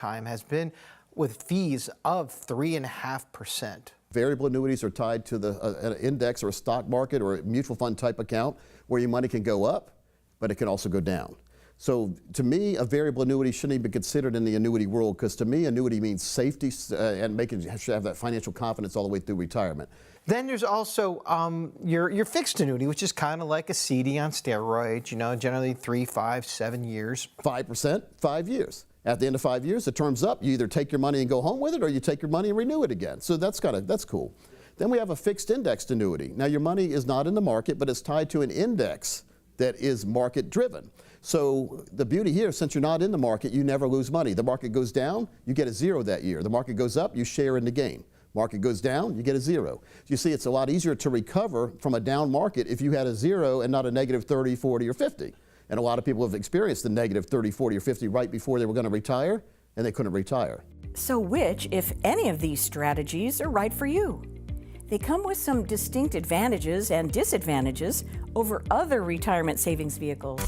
time has been with fees of 3.5%. Variable annuities are tied to an index or a stock market or a mutual fund type account where your money can go up, but it can also go down. So to me, a variable annuity shouldn't even be considered in the annuity world, because to me, annuity means safety and making you have that financial confidence all the way through retirement. Then there's also your fixed annuity, which is kind of like a CD on steroids, generally 3, 5, 7 years. 5%, 5 years. At the end of 5 years, the term's up. You either take your money and go home with it, or you take your money and renew it again. So that's cool. Then we have a fixed indexed annuity. Now your money is not in the market, but it's tied to an index that is market driven. So the beauty here, since you're not in the market, you never lose money. The market goes down, you get a zero that year. The market goes up, you share in the gain. Market goes down, you get a zero. You see, it's a lot easier to recover from a down market if you had a zero and not a negative 30, 40, or 50. And a lot of people have experienced the negative 30, 40, or 50 right before they were going to retire, and they couldn't retire. So which, if any of these strategies, are right for you? They come with some distinct advantages and disadvantages over other retirement savings vehicles.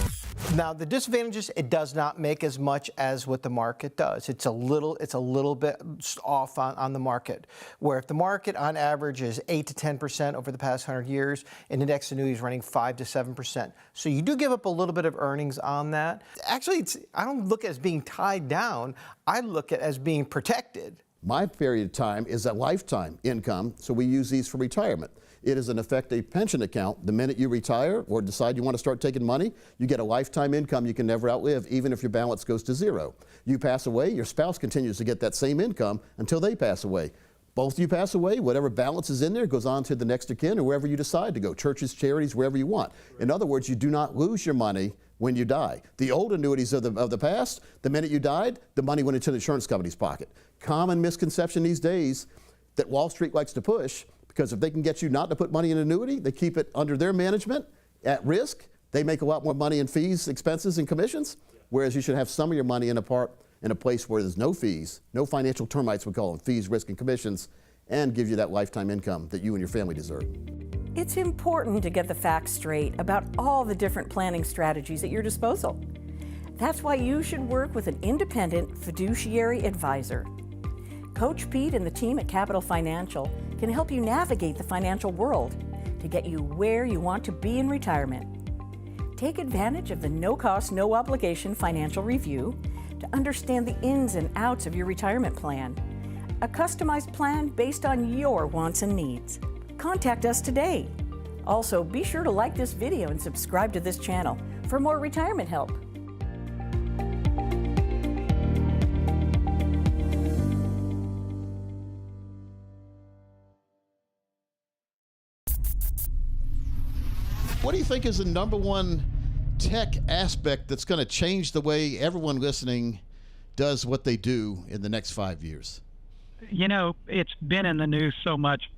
Now, the disadvantages, it does not make as much as what the market does. It's a little bit off on the market, where if the market on average is 8 to 10% over the past 100 years, an index annuity is running 5 to 7%. So you do give up a little bit of earnings on that. Actually, I don't look at it as being tied down. I look at it as being protected. My period of time is a lifetime income, so we use these for retirement. It is in effect a pension account. The minute you retire or decide you want to start taking money, you get a lifetime income you can never outlive, even if your balance goes to zero. You pass away, your spouse continues to get that same income until they pass away. Both of you pass away, whatever balance is in there goes on to the next of kin or wherever you decide to go, churches, charities, wherever you want. In other words, you do not lose your money when you die. The old annuities of the past, the minute you died, the money went into the insurance company's pocket. Common misconception these days that Wall Street likes to push, because if they can get you not to put money in an annuity, they keep it under their management at risk. They make a lot more money in fees, expenses, and commissions, whereas you should have some of your money in a place where there's no fees, no financial termites, we call them, fees, risk, and commissions, and give you that lifetime income that you and your family deserve. It's important to get the facts straight about all the different planning strategies at your disposal. That's why you should work with an independent fiduciary advisor. Coach Pete and the team at Capital Financial can help you navigate the financial world to get you where you want to be in retirement. Take advantage of the no-cost, no-obligation financial review to understand the ins and outs of your retirement plan. A customized plan based on your wants and needs. Contact us today. Also, be sure to like this video and subscribe to this channel for more retirement help. What do you think is the number one tech aspect that's going to change the way everyone listening does what they do in the next 5 years? It's been in the news so much,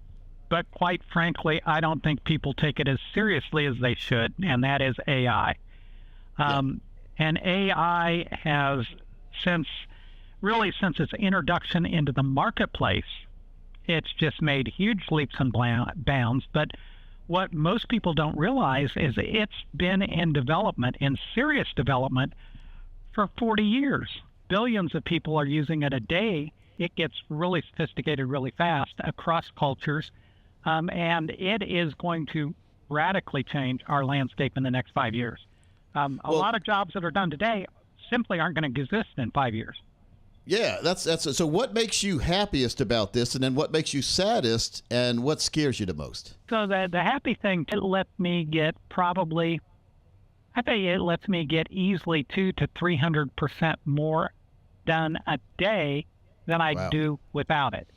but quite frankly, I don't think people take it as seriously as they should, and that is AI. And AI has, since its introduction into the marketplace, it's just made huge leaps and bounds. But what most people don't realize is it's been in development, in serious development, for 40 years. Billions of people are using it a day. It gets really sophisticated really fast across cultures, and it is going to radically change our landscape in the next 5 years. A lot of jobs that are done today simply aren't going to exist in 5 years. Yeah, that's so. What makes you happiest about this, and then what makes you saddest, and what scares you the most? So the happy thing, it lets me get easily 200 to 300% more done a day than I do without it.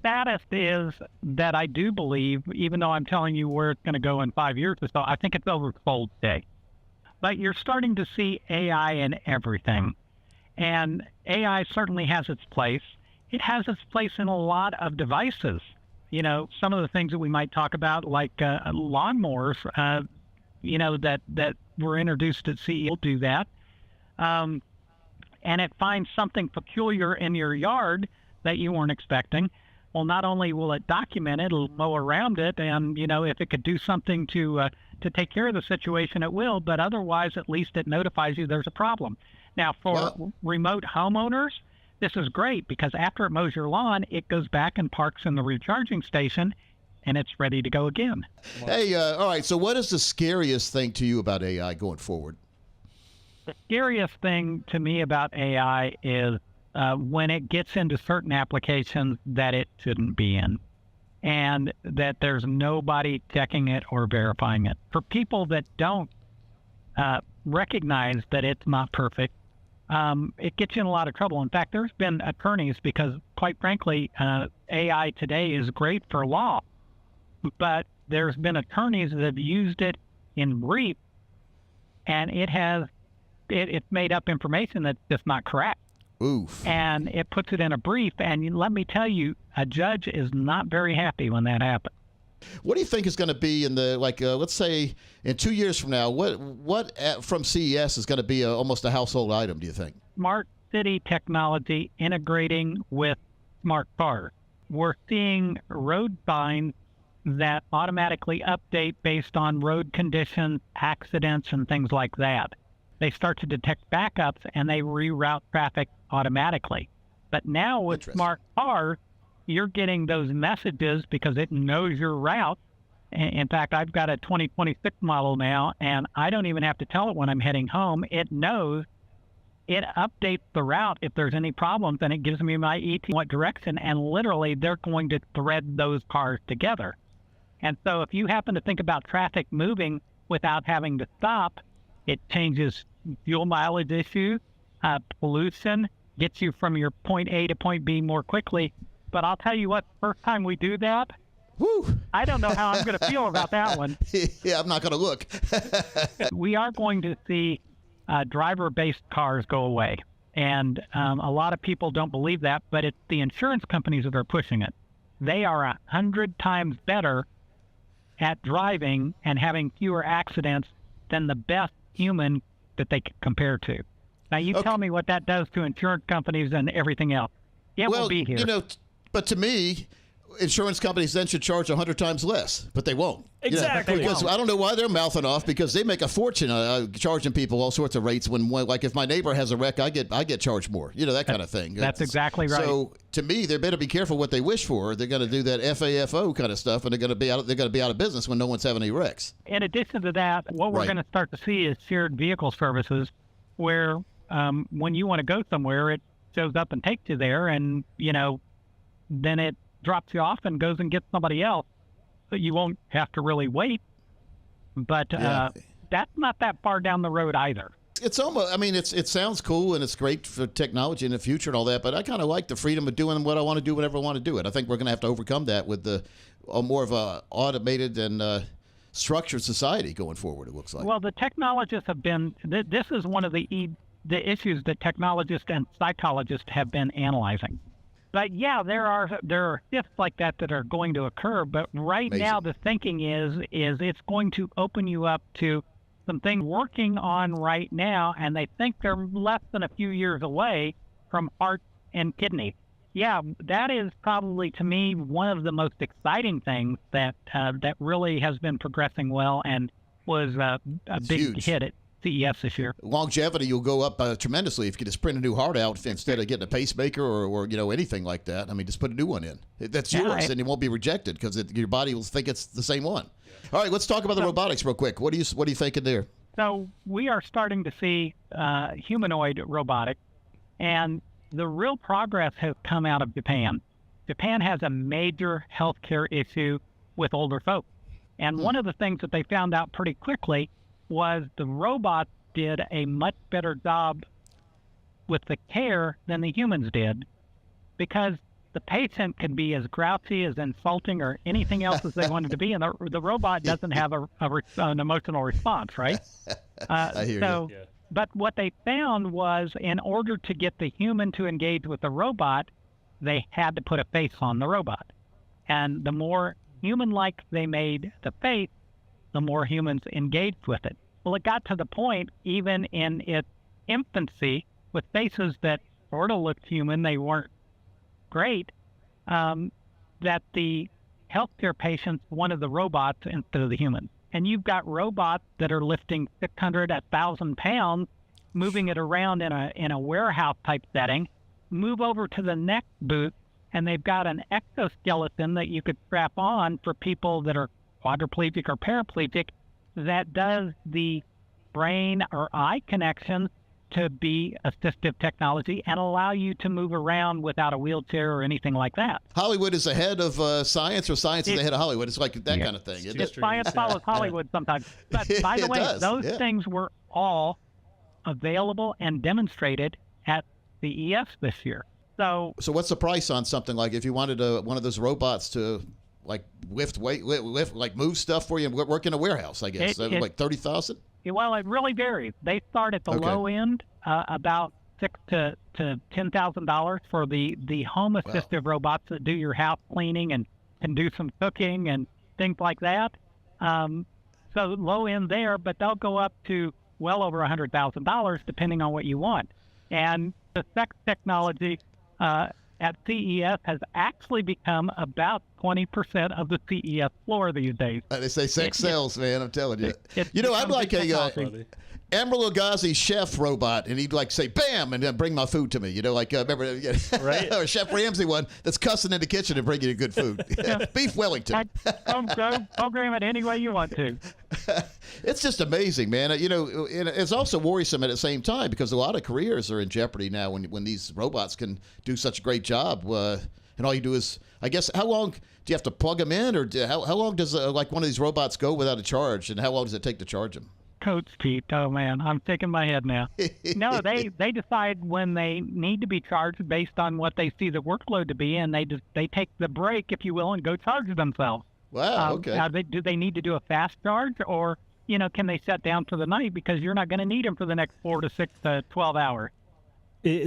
Saddest is that I do believe, even though I'm telling you where it's going to go in 5 years or so, I think it's oversold today. But you're starting to see AI in everything. And AI certainly has its place. It has its place in a lot of devices. Some of the things that we might talk about, like lawnmowers, that were introduced at CE will do that. And it finds something peculiar in your yard that you weren't expecting. Well, not only will it document it, it'll mow around it, and if it could do something to take care of the situation, it will. But otherwise, at least it notifies you there's a problem. Now, for remote homeowners, this is great because after it mows your lawn, it goes back and parks in the recharging station and it's ready to go again. Hey, all right. So what is the scariest thing to you about AI going forward? The scariest thing to me about AI is when it gets into certain applications that it shouldn't be in, and that there's nobody checking it or verifying it. For people that don't recognize that it's not perfect, it gets you in a lot of trouble. In fact, there's been attorneys, because quite frankly, AI today is great for law, but there's been attorneys that have used it in brief, and it's made up information that's just not correct. Oof. And it puts it in a brief, and let me tell you, a judge is not very happy when that happens. What do you think is going to be in the, let's say in 2 years from now, what from CES is going to be almost a household item, do you think? Smart city technology integrating with smart cars. We're seeing road signs that automatically update based on road conditions, accidents, and things like that. They start to detect backups and they reroute traffic automatically. But now with smart cars, you're getting those messages because it knows your route. In fact, I've got a 2026 model now, and I don't even have to tell it when I'm heading home. It knows, it updates the route if there's any problems, and it gives me my ET what direction, and literally they're going to thread those cars together. And so if you happen to think about traffic moving without having to stop, it changes fuel mileage issues, pollution, gets you from your point A to point B more quickly. But I'll tell you what, first time we do that, woo, I don't know how I'm going to feel about that one. Yeah, I'm not going to look. We are going to see driver-based cars go away. And a lot of people don't believe that, but it's the insurance companies that are pushing it. They are 100 times better at driving and having fewer accidents than the best human that they can compare to. Now, you tell me what that does to insurance companies and everything else. It will be here. You know, but to me, insurance companies then should charge 100 times less, but they won't. Exactly. Because I don't know why they're mouthing off, because they make a fortune charging people all sorts of rates. When like if my neighbor has a wreck, I get charged more. You know, that kind of thing. That's exactly right. So to me, they better be careful what they wish for. They're going to do that FAFO kind of stuff, and they're going to be out of business when no one's having any wrecks. In addition to that, what we're going to start to see is shared vehicle services, where when you want to go somewhere, it shows up and takes you there, and then it drops you off and goes and gets somebody else, so you won't have to really wait. But that's not that far down the road either. It's almost, I mean, it sounds cool and it's great for technology in the future and all that, but I kind of like the freedom of doing what I want to do whenever I want to do it. I think we're going to have to overcome that with more of a automated and structured society going forward, it looks like. Well, the technologists have been, this is one of the issues that technologists and psychologists have been analyzing. But yeah, there are shifts like that are going to occur. But right now, the thinking is it's going to open you up to some things working on right now, and they think they're less than a few years away from heart and kidney. Yeah, that is probably, to me, one of the most exciting things that really has been progressing well and was a big hit at CES this year. Longevity will go up tremendously if you just print a new heart out instead of getting a pacemaker or anything like that. I mean, just put a new one in. That's yours, and it won't be rejected because your body will think it's the same one. All right, let's talk about the robotics real quick. What are you thinking there? So we are starting to see humanoid robotics, and the real progress has come out of Japan. Japan has a major healthcare issue with older folks, and one of the things that they found out pretty quickly was the robots did a much better job with the care than the humans did, because the patient can be as grouchy, as insulting, or anything else as they wanted to be, and the robot doesn't have an emotional response, right? I hear you. Yeah. But what they found was, in order to get the human to engage with the robot, they had to put a face on the robot. And the more human-like they made the face, the more humans engaged with it. Well, it got to the point, even in its infancy, with faces that sort of looked human, they weren't great, that the healthcare patients wanted the robots instead of the humans. And you've got robots that are lifting 600, 1,000 pounds, moving it around in a warehouse type setting, move over to the next booth, and they've got an exoskeleton that you could strap on for people that are quadriplegic or paraplegic that does the brain or eye connection to be assistive technology and allow you to move around without a wheelchair or anything like that. Hollywood is ahead of science, or science is ahead of Hollywood. It's like that kind of thing. Isn't it? Science follows Hollywood sometimes. But by the way, those things were all available and demonstrated at the ES this year. So what's the price on something like if you wanted one of those robots to like lift weight, like move stuff for you and work in a warehouse? I guess like 30,000. Well, it really varies. They start at the low end, about $6,000 to $10,000 for the home assistive robots that do your house cleaning and can do some cooking and things like that. So low end there, but they'll go up to well over $100,000 depending on what you want. And the sex technology at CES has actually become about 20% of the CES floor these days. They say sex sells, man. I'm telling you. I'd like a Emeril Lagasse chef robot, and he'd like say "bam" and then bring my food to me. Remember, right? Or Chef Ramsay one that's cussing in the kitchen and bringing you good food. Beef Wellington. Program it any way you want to. It's just amazing, man. It's also worrisome at the same time because a lot of careers are in jeopardy now when these robots can do such a great job. And all you do is, I guess, how long do you have to plug them in, or how long does like one of these robots go without a charge, and how long does it take to charge them? Coach Pete, oh man, I'm shaking my head now. No, they decide when they need to be charged based on what they see the workload to be, and they take the break, if you will, and go charge themselves. Wow, okay. Do they need to do a fast charge, or can they shut down for the night because you're not going to need them for the next 4 to 6 to 12 hours?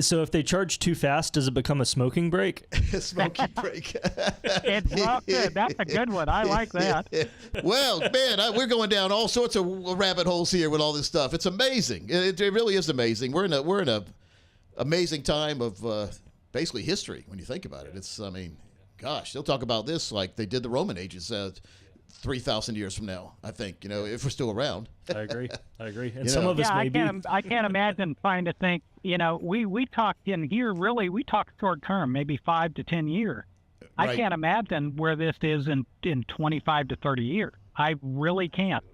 So if they charge too fast, does it become a smoking break? Smoking break. It's well good. That's a good one. I like that. Well, man, we're going down all sorts of rabbit holes here with all this stuff. It's amazing. It really is amazing. We're in a amazing time of basically history when you think about it. Gosh, they'll talk about this like they did the Roman ages 3,000 years from now, I think, if we're still around. I agree. And some of us may be. I can't imagine trying to think, we talk in here, really, we talk short term, maybe 5 to 10 years. Right. I can't imagine where this is in 25 to 30 years. I really can't.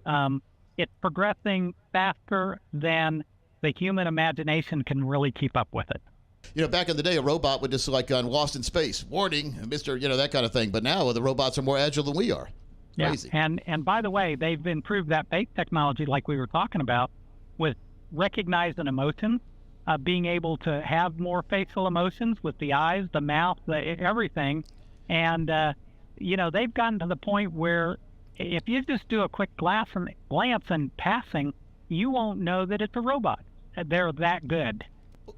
It's progressing faster than the human imagination can really keep up with it. Back in the day, a robot would just like on Lost in Space, warning, Mr., that kind of thing. But now the robots are more agile than we are. Crazy. Yeah, and by the way, they've improved that face technology like we were talking about with recognizing emotions, being able to have more facial emotions with the eyes, the mouth, everything. And, they've gotten to the point where if you just do a quick glance and passing, you won't know that it's a robot. They're that good.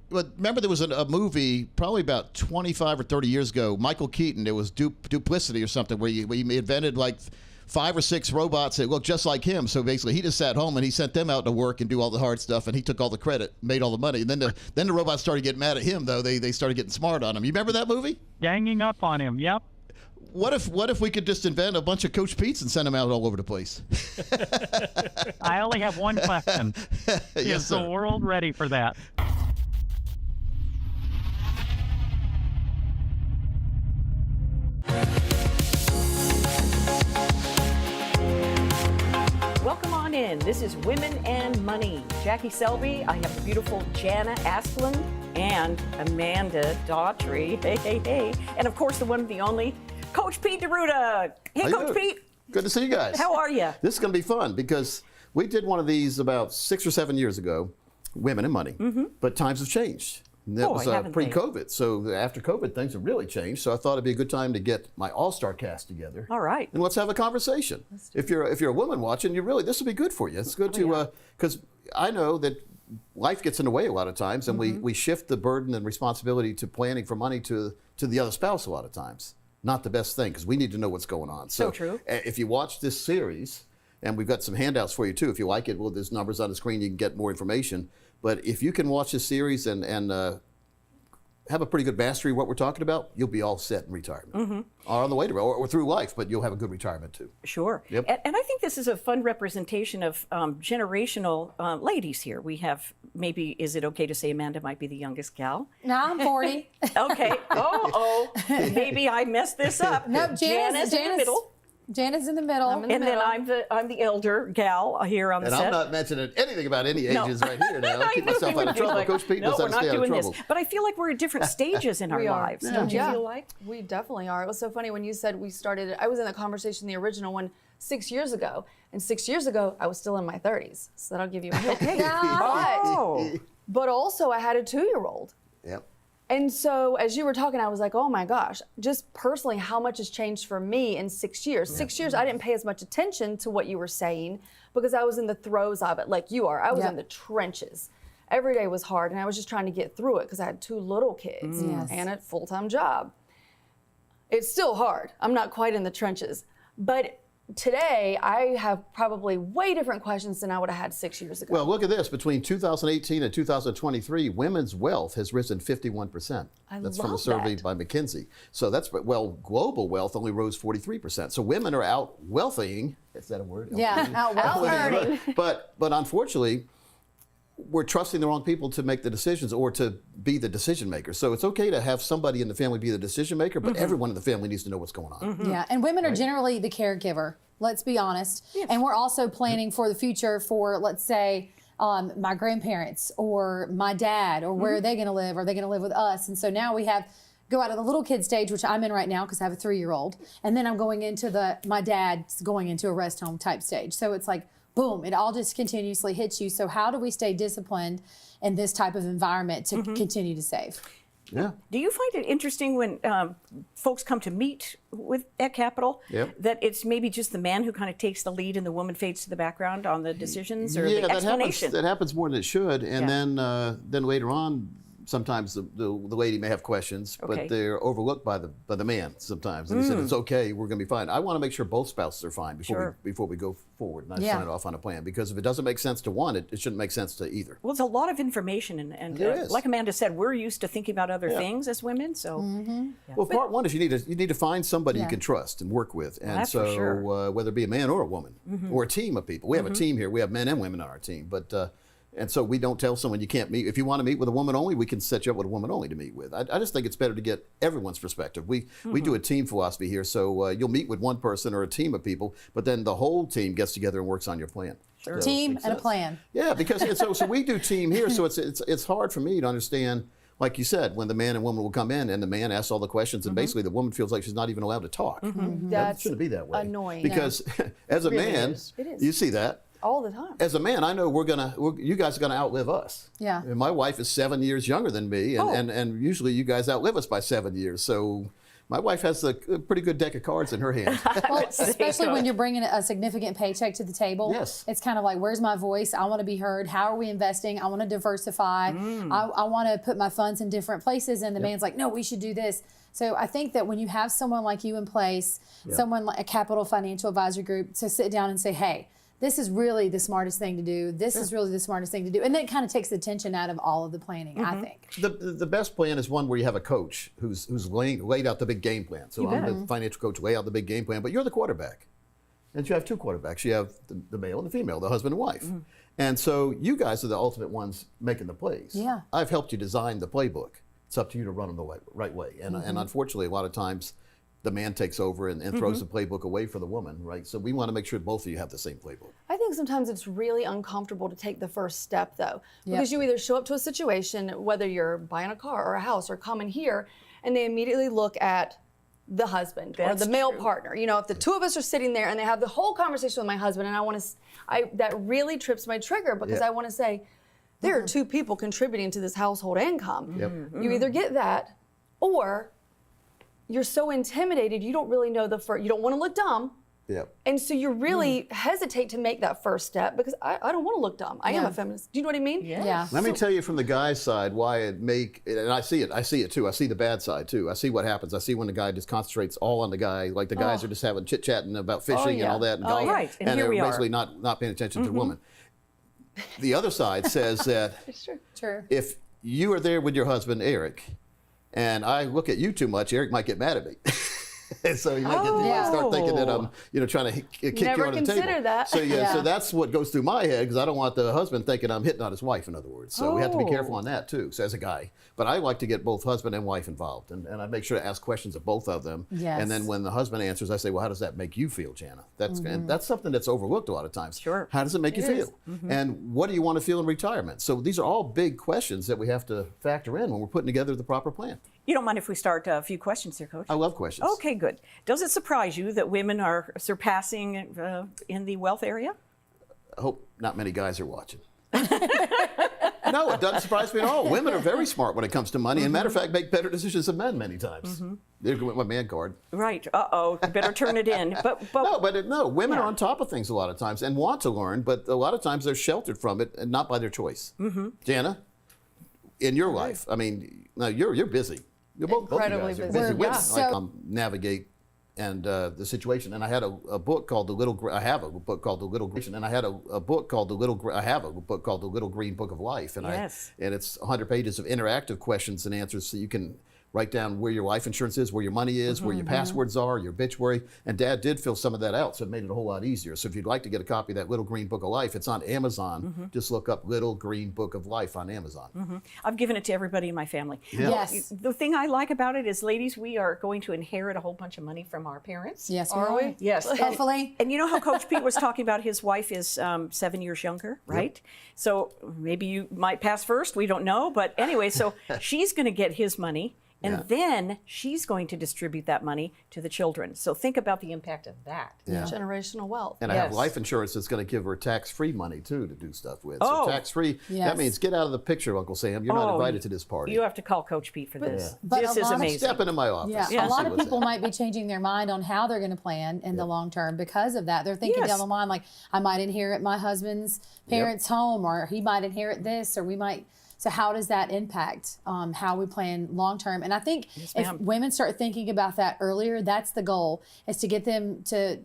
But remember, there was a movie probably about 25 or 30 years ago, Michael Keaton. It was Duplicity or something, where he invented like 5 or 6 robots that looked just like him. So basically, he just sat home and he sent them out to work and do all the hard stuff, and he took all the credit, made all the money. And then the robots started getting mad at him, though. They started getting smart on him. You remember that movie? Ganging up on him. Yep. What if we could just invent a bunch of Coach Pete's and send them out all over the place? I only have one question. Yes, Is the world ready for that? Welcome on in. This is Women and Money. Jackie Selby. I have the beautiful Jana Asplund and Amanda Daughtry. Hey. And of course, the one and the only Coach Pete DeRuta. Hey, Coach Pete. Good to see you guys. How are you? This is going to be fun because we did one of these about 6 or 7 years ago, Women and Money. Mm-hmm. But times have changed. And that was pre-COVID. So after COVID, things have really changed. So I thought it'd be a good time to get my all-star cast together. All right. And let's have a conversation. If you're a woman watching, this will be good for you. It's good because I know that life gets in the way a lot of times, and we shift the burden and responsibility to planning for money to the other spouse a lot of times. Not the best thing, because we need to know what's going on. So true. If you watch this series, and we've got some handouts for you too, if you like it, well, there's numbers on the screen, you can get more information. But if you can watch this series and have a pretty good mastery of what we're talking about, you'll be all set in retirement. Or on the way to or through life, but you'll have a good retirement too. Sure. Yep. And I think this is a fun representation of generational ladies here. We have, maybe, is it okay to say Amanda might be the youngest gal? No, I'm 40. Okay. Maybe I messed this up. No, Janice in the middle. Janet's in the middle. And then I'm the elder gal here on the And set. I'm not mentioning anything about any ages right here now. I'll keep I know myself we out of would be trouble. like, Coach Pete no, knows how we're to not stay out of doing trouble. this. But I feel like we're at different stages in our We are. lives. Don't you feel like? We definitely are. It was so funny when you said we started. I was in the conversation, the original one, 6 years ago. And 6 years ago, I was still in my 30s. So that'll give you a hint. Oh. But also, I had a 2-year-old. Yep. And so as you were talking, I was like, oh my gosh, just personally, how much has changed for me in 6 years? 6 years, I didn't pay as much attention to what you were saying because I was in the throes of it like you are. I was in the trenches. Every day was hard, and I was just trying to get through it because I had 2 little kids and a full-time job. It's still hard. I'm not quite in the trenches. But today, I have probably way different questions than I would have had 6 years ago. Well, look at this. Between 2018 and 2023, women's wealth has risen 51%. That's from a love survey that. by McKinsey. So that's, well, global wealth only rose 43%. So women are out wealthying. Is that a word? Yeah, out earning. But unfortunately, we're trusting the wrong people to make the decisions or to be the decision maker. So it's okay to have somebody in the family be the decision maker, but everyone in the family needs to know what's going on. Yeah, and women are generally the caregiver. Let's be honest. And we're also planning for the future for, let's say, my grandparents or my dad, or where are they going to live? Are they going to live with us? And so now we have go out of the little kid stage, which I'm in right now because I have a 3-year-old, and then I'm going into my dad's going into a rest home type stage. So it's like, boom, it all just continuously hits you. So how do we stay disciplined in this type of environment to continue to save? Yeah. Do you find it interesting when folks come to meet at Capitol that it's maybe just the man who kind of takes the lead and the woman fades to the background on the decisions or the explanation? That happens more than it should. And then later on, sometimes the lady may have questions, but they're overlooked by the man sometimes. And he said, it's okay, we're going to be fine. I want to make sure both spouses are fine before we go forward and I sign off on a plan. Because if it doesn't make sense to one, it shouldn't make sense to either. Well, it's a lot of information. And There is. like Amanda said, we're used to thinking about other things as women. So, Well, part one is you need to find somebody you can trust and work with. And that's for so sure. whether it be a man or a woman or a team of people. We have a team here. We have men and women on our team. But and so we don't tell someone you can't meet. If you want to meet with a woman only, we can set you up with a woman only to meet with. I just think it's better to get everyone's perspective. We do a team philosophy here. So you'll meet with one person or a team of people, but then the whole team gets together and works on your plan. So, Team makes and a sense. plan. Yeah, because so we do team here. So it's hard for me to understand, like you said, when the man and woman will come in and the man asks all the questions and basically the woman feels like she's not even allowed to talk. That That's shouldn't be that way. annoying. Because as a man, It is. you see that. All the time. As a man, I know you guys are gonna outlive us. Yeah. And my wife is 7 years younger than me, and usually you guys outlive us by 7 years. So my wife has a pretty good deck of cards in her hand. Well, especially when you're bringing a significant paycheck to the table. Yes. It's kind of like, where's my voice? I want to be heard. How are we investing? I want to diversify. I want to put my funds in different places. And the man's like, no, we should do this. So I think that when you have someone like you in place, someone like a Capital Financial Advisory Group, to sit down and say, hey, this is really the smartest thing to do. This is really the smartest thing to do. And that kind of takes the tension out of all of the planning, I think. The best plan is one where you have a coach who's laid out the big game plan. So I'm the financial coach, lay out the big game plan, but you're the quarterback. And you have 2 quarterbacks. You have the male and the female, the husband and wife. And so you guys are the ultimate ones making the plays. Yeah. I've helped you design the playbook. It's up to you to run them the right way. And unfortunately, a lot of times, the man takes over and throws the playbook away for the woman, right? So we want to make sure both of you have the same playbook. I think sometimes it's really uncomfortable to take the first step, though, because you either show up to a situation, whether you're buying a car or a house or coming here, and they immediately look at the husband or the male partner. You know, if the 2 of us are sitting there and they have the whole conversation with my husband, and that really trips my trigger because I want to say, there are 2 people contributing to this household income. You either get that, or you're so intimidated, you don't really know you don't want to look dumb. And so you really hesitate to make that first step because I don't want to look dumb. I am a feminist. Do you know what I mean? Yeah. Let me tell you from the guy's side why and I see it too. I see the bad side too. I see what happens. I see when the guy just concentrates all on the guy, like the guys are just having chit-chatting about fishing and all that and golf. Right. And here they're we are. basically not paying attention to the woman. The other side says that True. if you are there with your husband, Eric, and I look at you too much, Eric might get mad at me. And so he might start thinking that I'm, trying to kick Never you under the table. considered that. So so that's what goes through my head, because I don't want the husband thinking I'm hitting on his wife, in other words. So we have to be careful on that too, so as a guy. But I like to get both husband and wife involved, and I make sure to ask questions of both of them. Yes. And then when the husband answers, I say, well, how does that make you feel, Jana? And that's something that's overlooked a lot of times. Sure. How does it make you feel? And what do you want to feel in retirement? So these are all big questions that we have to factor in when we're putting together the proper plan. You don't mind if we start a few questions here, Coach? I love questions. Okay, good. Does it surprise you that women are surpassing in the wealth area? I hope not many guys are watching. No, it doesn't surprise me at all. Women are very smart when it comes to money, and matter of fact, make better decisions than men many times. There's my man card. Right. Uh-oh. You better turn it in. But No, women are on top of things a lot of times and want to learn, but a lot of times they're sheltered from it and not by their choice. Jana, in your life, I mean, now you're busy. You're both Incredibly of you guys busy. are busy Yeah. women. Navigate and the situation. And I had a book called The Little. I have a book called The Little Green. And I had a book called The Little. I have a book called The Little Green Book of Life. And Yes. and it's 100 pages of interactive questions and answers, so you can write down where your life insurance is, where your money is, where your passwords are, your obituary. And Dad did fill some of that out, so it made it a whole lot easier. So if you'd like to get a copy of that Little Green Book of Life, it's on Amazon. Just look up Little Green Book of Life on Amazon. I've given it to everybody in my family. Yes. The thing I like about it is, ladies, we are going to inherit a whole bunch of money from our parents. Yes, Are we? Yes. Hopefully. And you know how Coach Pete was talking about his wife is 7 years younger, right? So maybe you might pass first. We don't know. But anyway, so she's going to get his money. And then she's going to distribute that money to the children. So think about the impact of that. Yeah. Generational wealth. And I have Yes. life insurance that's going to give her tax-free money too to do stuff with. Oh. So tax-free, Yes. that means get out of the picture, Uncle Sam. You're not invited to this party. You have to call Coach Pete for this. But This a is lot of- amazing. Step into my office. Yeah, a I'll lot see of what's people in. might be changing their mind on how they're going to plan in the long term because of that. They're thinking Yes. down the line, like, I might inherit my husband's parents' home, or he might inherit this, or we might. So how does that impact how we plan long term? And I think if ma'am. women start thinking about that earlier, that's the goal, is to get them to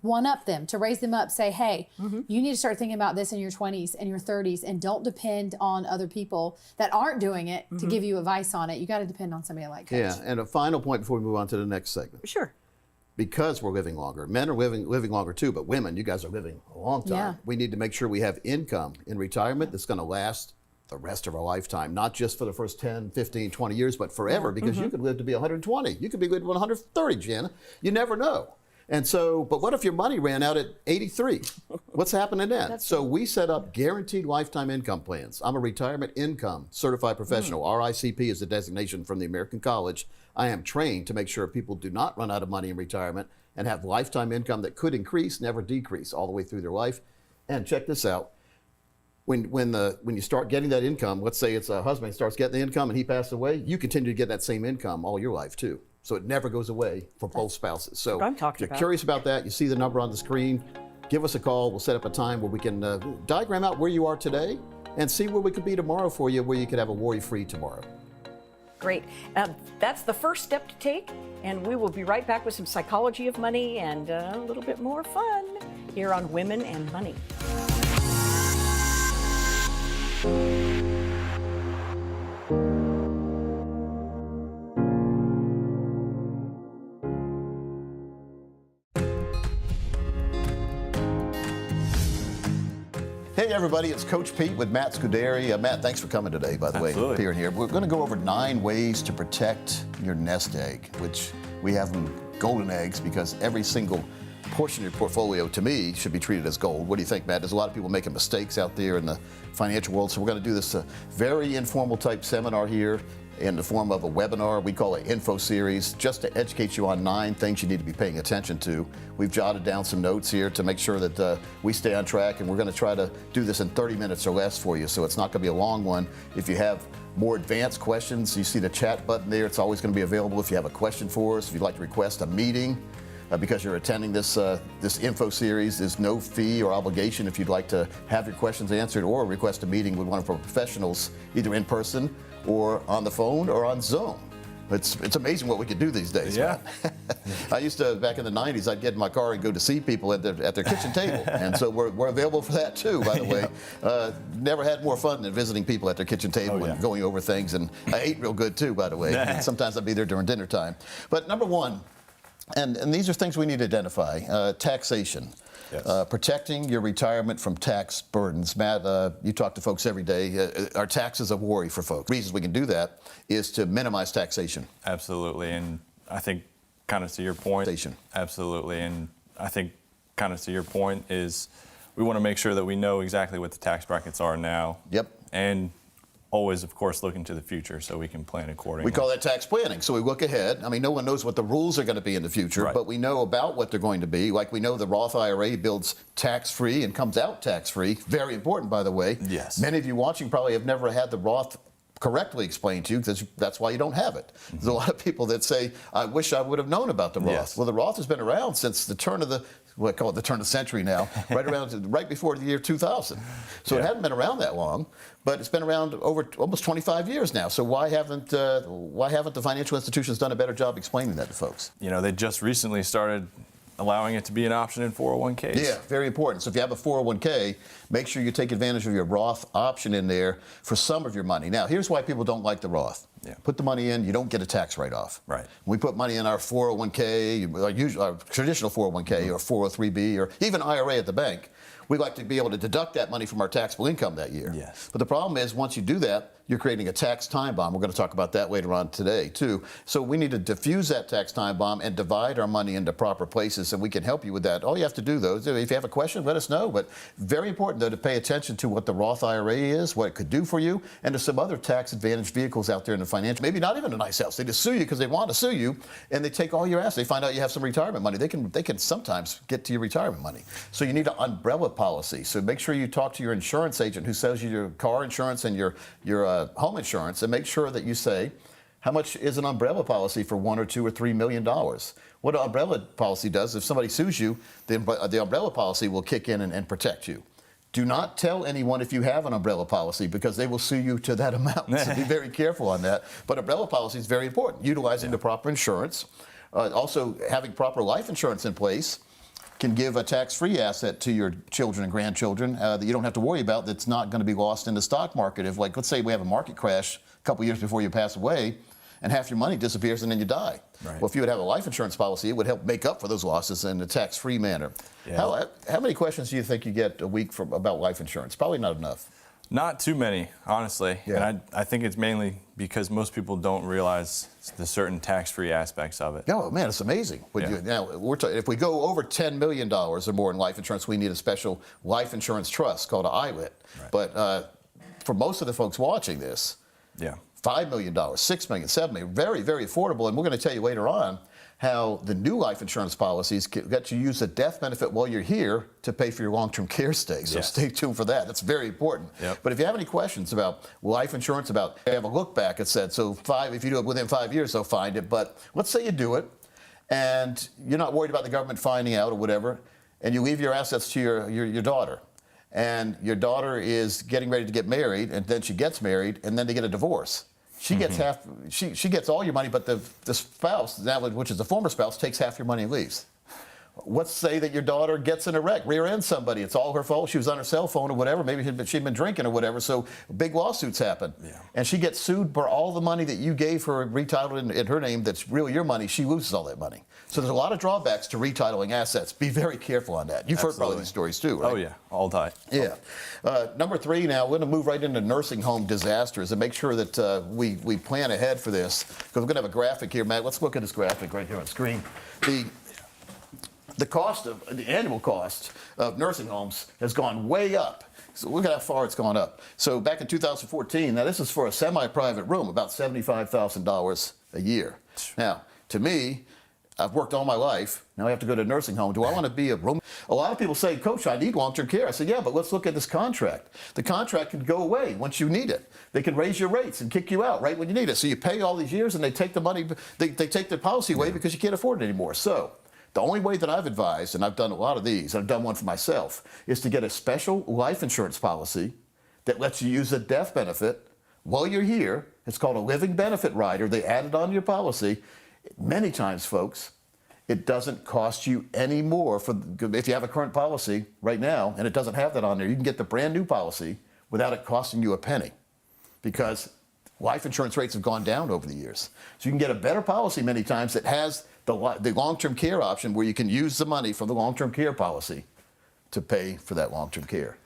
one up them, to raise them up, say, hey, you need to start thinking about this in your 20s and your 30s, and don't depend on other people that aren't doing it to give you advice on it. You got to depend on somebody like Coach. Yeah, and a final point before we move on to the next segment. Sure. Because we're living longer, men are living longer too, but women, you guys are living a long time. Yeah. We need to make sure we have income in retirement that's going to last the rest of our lifetime, not just for the first 10, 15, 20 years, but forever, because you could live to be 120. You could be good to 130, Jana. You never know. And so, but what if your money ran out at 83? What's happening then? So we set up guaranteed lifetime income plans. I'm a retirement income certified professional. RICP is a designation from the American College. I am trained to make sure people do not run out of money in retirement and have lifetime income that could increase, never decrease, all the way through their life. And check this out. When you start getting that income, let's say it's a husband starts getting the income and he passed away, you continue to get that same income all your life too. So it never goes away for both spouses. So what I'm talking if you're about. curious about that, you see the number on the screen, give us a call. We'll set up a time where we can diagram out where you are today and see where we could be tomorrow for you, where you could have a worry-free tomorrow. Great. That's the first step to take, and we will be right back with some psychology of money and a little bit more fun here on Women and Money. Hey everybody, it's Coach Pete with Matt Scuderi. Matt, thanks for coming today, by the way, appearing here. We're going to go over 9 ways to protect your nest egg, which we have them golden eggs because every single portion of your portfolio, to me, should be treated as gold. What do you think, Matt? There's a lot of people making mistakes out there in the financial world, so we're going to do this very informal type seminar here in the form of a webinar. We call it info series, just to educate you on 9 things you need to be paying attention to. We've jotted down some notes here to make sure that we stay on track, and we're going to try to do this in 30 minutes or less for you, so it's not going to be a long one. If you have more advanced questions, you see the chat button there. It's always going to be available if you have a question for us. If you'd like to request a meeting because you're attending this info series, there's no fee or obligation if you'd like to have your questions answered or request a meeting with one of our professionals, either in person or on the phone or on Zoom. It's amazing what we can do these days. Yeah. Man. I used to, back in the 90s, I'd get in my car and go to see people at their kitchen table. And so we're available for that too, by the way. Never had more fun than visiting people at their kitchen table and going over things. And I ate real good too, by the way. Sometimes I'd be there during dinner time. But number one, and these are things we need to identify, taxation. Yes. Protecting your retirement from tax burdens. Matt, you talk to folks every day. Are taxes a worry for folks? Reasons we can do that is to minimize taxation. Absolutely, and I think kind of to your point. Absolutely, and I think kind of to your point is we want to make sure that we know exactly what the tax brackets are now. Yep. And always, of course, looking to the future so we can plan accordingly. We call that tax planning. So we look ahead. I mean, no one knows what the rules are going to be in the future, but we know about what they're going to be. Like we know the Roth IRA builds tax-free and comes out tax-free. Very important, by the way. Yes. Many of you watching probably have never had the Roth correctly explained to you, because that's why you don't have it. There's a lot of people that say, I wish I would have known about the Roth. Yes. Well, the Roth has been around since the turn of the, what I call it the turn of the century now, right before the year 2000. So it hadn't been around that long, but it's been around over almost 25 years now. So why haven't the financial institutions done a better job explaining that to folks? You know, they just recently started allowing it to be an option in 401ks. Yeah, very important. So if you have a 401k, make sure you take advantage of your Roth option in there for some of your money. Now, here's why people don't like the Roth. Put the money in, you don't get a tax write-off. Right. When we put money in our 401k, our traditional 401k or 403b or even IRA at the bank, we like to be able to deduct that money from our taxable income that year. Yes. But the problem is once you do that, you're creating a tax time bomb. We're going to talk about that later on today, too. So we need to diffuse that tax time bomb and divide our money into proper places, and we can help you with that. All you have to do, though, is if you have a question, let us know. But very important, though, to pay attention to what the Roth IRA is, what it could do for you, and there's some other tax-advantaged vehicles out there in the financial, maybe not even a nice house. They just sue you because they want to sue you, and they take all your assets. They find out you have some retirement money. They can sometimes get to your retirement money. So you need an umbrella policy. So make sure you talk to your insurance agent who sells you your car insurance and your home insurance, and make sure that you say, how much is an umbrella policy for $1 or $2 or $3 million? What an umbrella policy does, if somebody sues you, the umbrella policy will kick in and protect you. Do not tell anyone if you have an umbrella policy, because they will sue you to that amount. So be very careful on that. But umbrella policy is very important. Utilizing the proper insurance, also having proper life insurance in place can give a tax-free asset to your children and grandchildren that you don't have to worry about, that's not going to be lost in the stock market. If, like, let's say we have a market crash a couple years before you pass away, and half your money disappears and then you die. Right. Well, if you would have a life insurance policy, it would help make up for those losses in a tax-free manner. Yeah. How many questions do you think you get a week about life insurance? Probably not enough. Not too many, honestly. Yeah. And I think it's mainly because most people don't realize the certain tax-free aspects of it. Oh, man, it's amazing. Now, if we go over $10 million or more in life insurance, we need a special life insurance trust called an ILIT. Right. But for most of the folks watching this, $5 million, $6 million, $7 million, very, very affordable. And we're going to tell you later on how the new life insurance policies get you use the death benefit while you're here to pay for your long-term care stay. So stay tuned for that. That's very important. Yep. But if you have any questions about life insurance, have a look back, it said, so if you do it within 5 years, they'll find it. But let's say you do it, and you're not worried about the government finding out or whatever, and you leave your assets to your daughter. And your daughter is getting ready to get married, and then she gets married, and then they get a divorce. She gets half. She gets all your money, but the spouse, which is the former spouse, takes half your money and leaves. Let's say that your daughter gets in a wreck, rear ends somebody. It's all her fault. She was on her cell phone or whatever. Maybe she'd been drinking or whatever. So big lawsuits happen. Yeah. And she gets sued for all the money that you gave her retitled in her name that's really your money. She loses all that money. So there's a lot of drawbacks to retitling assets. Be very careful on that. You've heard probably these stories too, right? Oh, yeah, all the time. Yeah. Number 3 now, we're going to move right into nursing home disasters and make sure that we plan ahead for this. Because we're going to have a graphic here, Matt. Let's look at this graphic right here on screen. The annual cost of nursing homes has gone way up. So look at how far it's gone up. So back in 2014, now this is for a semi-private room, about $75,000 a year. Now, to me, I've worked all my life. Now I have to go to a nursing home. Do I want to be a room? A lot of people say, Coach, I need long-term care. I said, yeah, but let's look at this contract. The contract can go away once you need it. They can raise your rates and kick you out right when you need it. So you pay all these years and they take the money, they take the policy away because you can't afford it anymore. So the only way that I've advised, and I've done a lot of these, I've done one for myself, is to get a special life insurance policy that lets you use a death benefit while you're here. It's called a living benefit rider. They add it onto your policy. Many times, folks, it doesn't cost you any more if you have a current policy right now and it doesn't have that on there. You can get the brand new policy without it costing you a penny, because life insurance rates have gone down over the years. So you can get a better policy many times that has the long-term care option, where you can use the money from the long-term care policy to pay for that long-term care.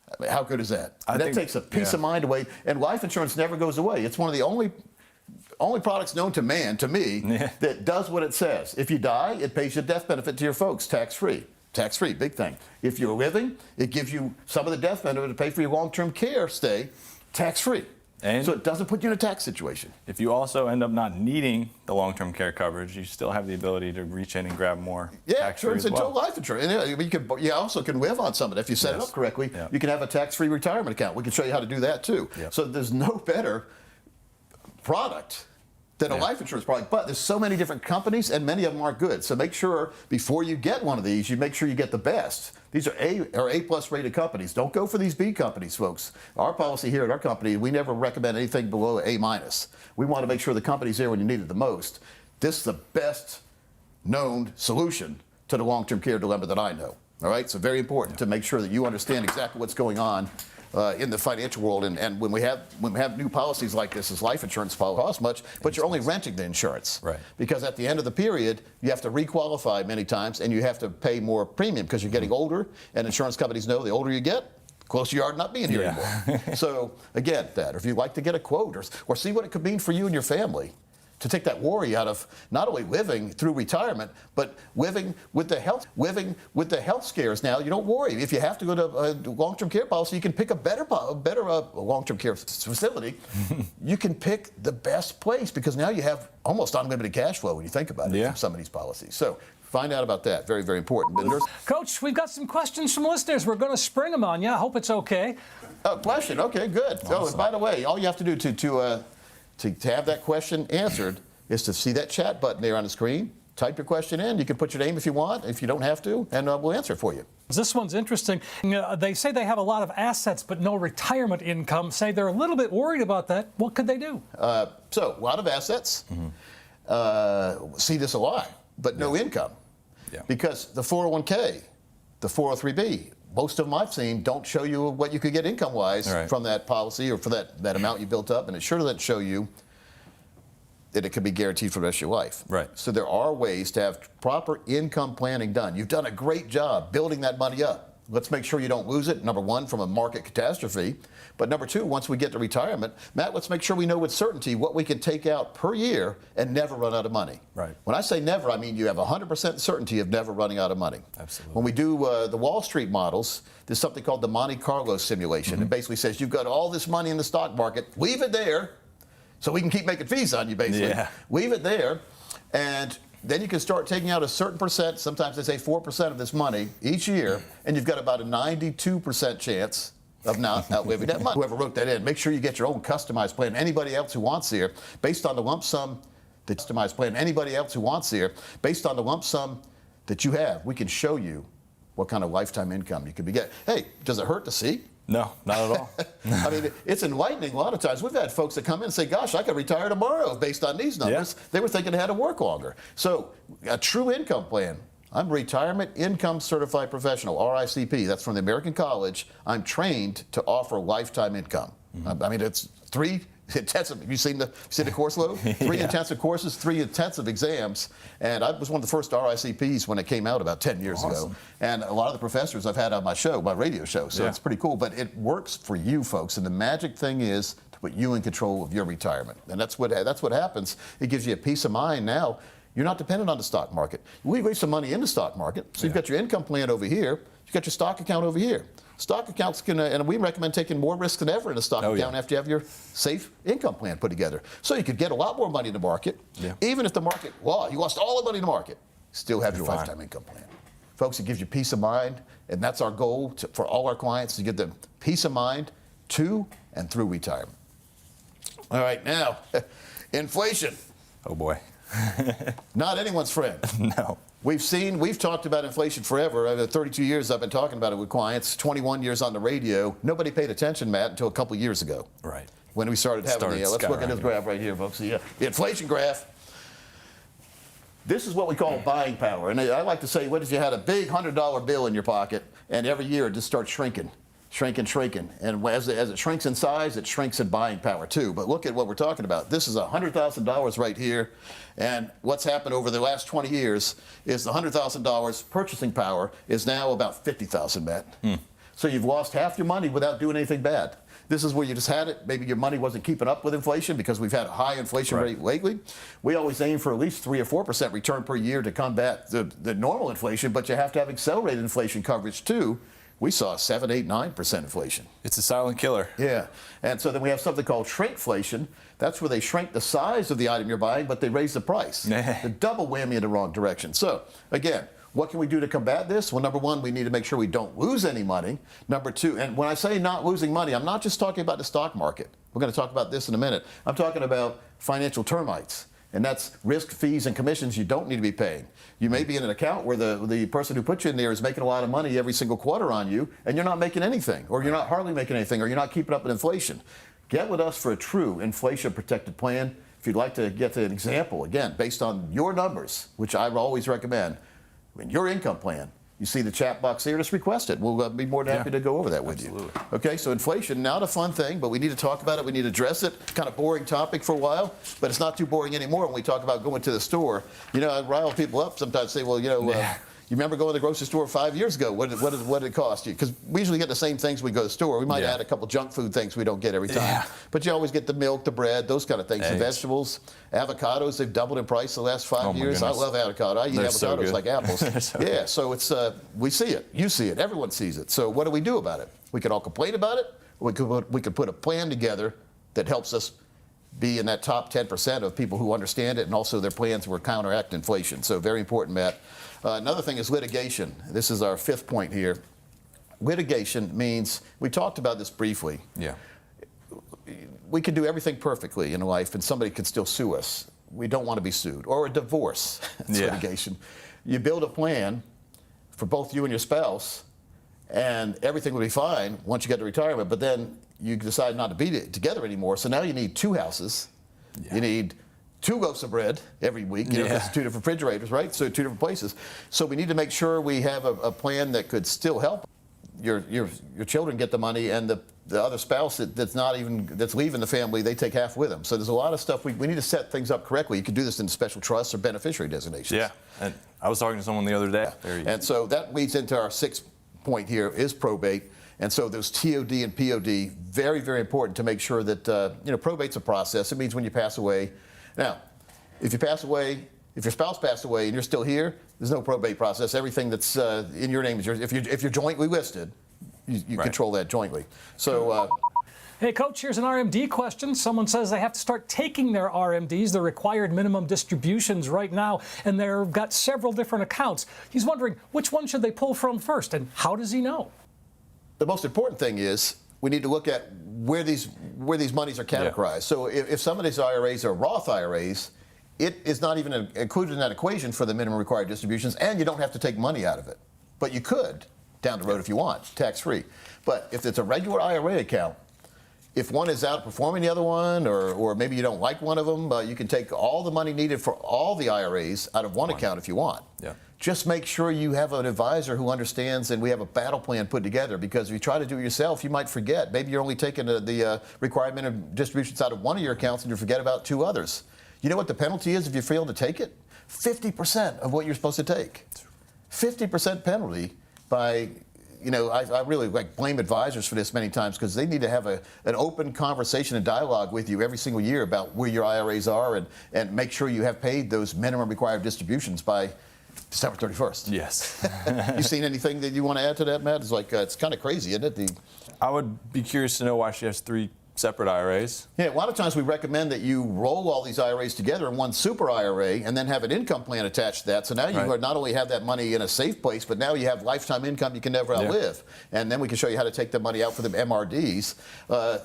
I mean, how good is that? That takes a peace of mind away, and life insurance never goes away. It's one of the only products known to man, to me, that does what it says. If you die, it pays your death benefit to your folks, tax-free. Tax-free, big thing. If you're living, it gives you some of the death benefit to pay for your long-term care stay, tax-free. And so it doesn't put you in a tax situation. If you also end up not needing the long-term care coverage, you still have the ability to reach in and grab more. Yeah, it turns into life insurance. And you also can live on some of it. If you set it up correctly, you can have a tax-free retirement account. We can show you how to do that too. So there's no better product than a life insurance product. But there's so many different companies, and many of them aren't good. So make sure before you get one of these, you make sure you get the best. These are A+ rated companies. Don't go for these B companies, folks. Our policy here at our company, we never recommend anything below A-. We want to make sure the company's there when you need it the most. This is the best known solution to the long-term care dilemma that I know. All right, so very important to make sure that you understand exactly what's going on in the financial world, and when we have new policies like this life insurance policy costs much, but you're only renting the insurance. Right. Because at the end of the period, you have to requalify many times, and you have to pay more premium because you're getting older, and insurance companies know the older you get, the closer you are to not being here anymore. So again, or if you'd like to get a quote or see what it could mean for you and your family, to take that worry out of not only living through retirement, but living with the health scares. Now, you don't worry. If you have to go to a long-term care policy, you can pick a better long-term care facility. You can pick the best place, because now you have almost unlimited cash flow when you think about it from some of these policies. So find out about that. Very, very important. Coach, we've got some questions from listeners. We're going to spring them on you. I hope it's okay. Oh, question. Okay, good. Awesome. Oh, and by the way, all you have to do to have that question answered is to see that chat button there on the screen. Type your question in. You can put your name if you want, if you don't have to, and we'll answer it for you. This one's interesting. They say they have a lot of assets but no retirement income. Say they're a little bit worried about that. What could they do? So a lot of assets. See this a lot, but no income. Because the 401k, the 403b, most of them I've seen don't show you what you could get income-wise from that policy or for that amount you built up, and it sure doesn't show you that it could be guaranteed for the rest of your life. Right. So there are ways to have proper income planning done. You've done a great job building that money up. Let's make sure you don't lose it, number one, from a market catastrophe. But number two, once we get to retirement, Matt, let's make sure we know with certainty what we can take out per year and never run out of money. Right. When I say never, I mean you have 100% certainty of never running out of money. Absolutely. When we do the Wall Street models, there's something called the Monte Carlo simulation. It basically says you've got all this money in the stock market, leave it there so we can keep making fees on you, basically. Yeah. Leave it there, and then you can start taking out a certain percent, sometimes they say 4% of this money each year, and you've got about a 92% chance of not outliving that money. Whoever wrote that in, make sure you get your own customized plan. Anybody else who wants here, based on the lump sum, the customized plan. Anybody else who wants here, based on the lump sum that you have, we can show you what kind of lifetime income you could be getting. Hey, does it hurt to see? No, not at all. I mean, it's enlightening a lot of times. We've had folks that come in and say, gosh, I could retire tomorrow based on these numbers. They were thinking they had to work longer. So a true income plan. I'm Retirement Income Certified Professional, RICP. That's from the American College. I'm trained to offer lifetime income. I mean, it's 3 intensive. Have you seen the course load? 3 intensive courses, 3 intensive exams. And I was one of the first RICPs when it came out about 10 years ago. And a lot of the professors I've had on my show, my radio show. So it's pretty cool. But it works for you folks. And the magic thing is to put you in control of your retirement. And that's what happens. It gives you a peace of mind now. You're not dependent on the stock market. We leave some money in the stock market. So you've got your income plan over here. You've got your stock account over here. Stock accounts and we recommend taking more risk than ever in a stock account after you have your safe income plan put together. So you could get a lot more money in the market, even if the market, you lost all the money in the market, still have your lifetime income plan. Folks, it gives you peace of mind, and that's our goal for all our clients, to give them peace of mind to and through retirement. All right, now, inflation. Oh boy. Not anyone's friend. No. We've talked about inflation forever. 32 years I've been talking about it with clients, 21 years on the radio. Nobody paid attention, Matt, until a couple years ago. Right. when we started having let's look at this graph right here, folks. The inflation graph. This is what we call buying power. And I like to say, what if you had a big $100 bill in your pocket, and every year it just starts shrinking. And as it shrinks in size, it shrinks in buying power too. But look at what we're talking about. This is $100,000 right here. And what's happened over the last 20 years is the $100,000 purchasing power is now about $50,000, Matt. So you've lost half your money without doing anything bad. This is where you just had it. Maybe your money wasn't keeping up with inflation because we've had a high inflation rate lately. We always aim for at least 3 or 4% return per year to combat the normal inflation, but you have to have accelerated inflation coverage too. We saw 7, 8, 9% inflation. It's a silent killer. Yeah. And so then we have something called shrinkflation. That's where they shrink the size of the item you're buying, but they raise the price. The double whammy in the wrong direction. So again, what can we do to combat this? Well, number one, we need to make sure we don't lose any money. Number two, and when I say not losing money, I'm not just talking about the stock market. We're going to talk about this in a minute. I'm talking about financial termites. And that's risk, fees, and commissions you don't need to be paying. You may be in an account where the person who put you in there is making a lot of money every single quarter on you, and you're not making anything, or you're not hardly making anything, or you're not keeping up with inflation. Get with us for a true inflation-protected plan. If you'd like to get an example, again, based on your numbers, which I always recommend, in your income plan, you see the chat box here, just request it. We'll be more than happy to go over that with you. Okay, so inflation, not a fun thing, but we need to talk about it. We need to address it. Kind of boring topic for a while, but it's not too boring anymore when we talk about going to the store. You know, I rile people up sometimes, say, well, you know, you remember going to the grocery store 5 years ago? What did it cost you? Because we usually get the same things when we go to the store. We might add a couple junk food things we don't get every time. But you always get the milk, the bread, those kind of things. The vegetables, avocados, they've doubled in price the last 5 years. I love avocado. I eat avocados like apples. So it's we see it. You see it. Everyone sees it. So what do we do about it? We could all complain about it. Or we could put a plan together that helps us be in that top 10% of people who understand it, and also their plans will counteract inflation. So very important, Matt. Another thing is litigation. This is our 5th point here. Litigation means, we talked about this briefly. We can do everything perfectly in life, and somebody can still sue us. We don't want to be sued. Or a divorce. That's litigation. You build a plan for both you and your spouse, and everything will be fine once you get to retirement, but then you decide not to be together anymore, so now you need 2 houses. You need 2 loaves of bread every week. You know, that's 2 different refrigerators, right? So 2 different places. So we need to make sure we have a plan that could still help your children get the money, and the other spouse that's leaving the family, they take half with them. So there's a lot of stuff we need to set things up correctly. You can do this in special trusts or beneficiary designations. Yeah, and I was talking to someone the other day. And so that leads into our 6th point here is probate. And so those TOD and POD, very, very important to make sure that, probate's a process. It means when you pass away. Now, if you pass away, if your spouse passed away and you're still here, there's no probate process. Everything that's in your name is yours. If you're jointly listed, you control that jointly. So. Hey, Coach, here's an RMD question. Someone says they have to start taking their RMDs, the required minimum distributions, right now, and they've got several different accounts. He's wondering, which one should they pull from first, and how does he know? The most important thing is we need to look at where these monies are categorized. So if some of these IRAs are Roth IRAs, it is not even included in that equation for the minimum required distributions, and you don't have to take money out of it. But you could down the road if you want, tax-free. But if it's a regular IRA account, if one is outperforming the other one, or maybe you don't like one of them, you can take all the money needed for all the IRAs out of one account if you want. Just make sure you have an advisor who understands, and we have a battle plan put together, because if you try to do it yourself, you might forget. Maybe you're only taking the required minimum distributions out of one of your accounts and you forget about 2 others. You know what the penalty is if you fail to take it? 50% of what you're supposed to take. 50% penalty by, I really blame advisors for this many times, because they need to have an open conversation and dialogue with you every single year about where your IRAs are, and make sure you have paid those minimum required distributions by December 31st. Yes. You seen anything that you want to add to that, Matt? It's it's kind of crazy, isn't it? I would be curious to know why she has 3 separate IRAs. Yeah, a lot of times we recommend that you roll all these IRAs together in one super IRA and then have an income plan attached to that. So now you not only have that money in a safe place, but now you have lifetime income you can never outlive. And then we can show you how to take the money out for the MRDs. A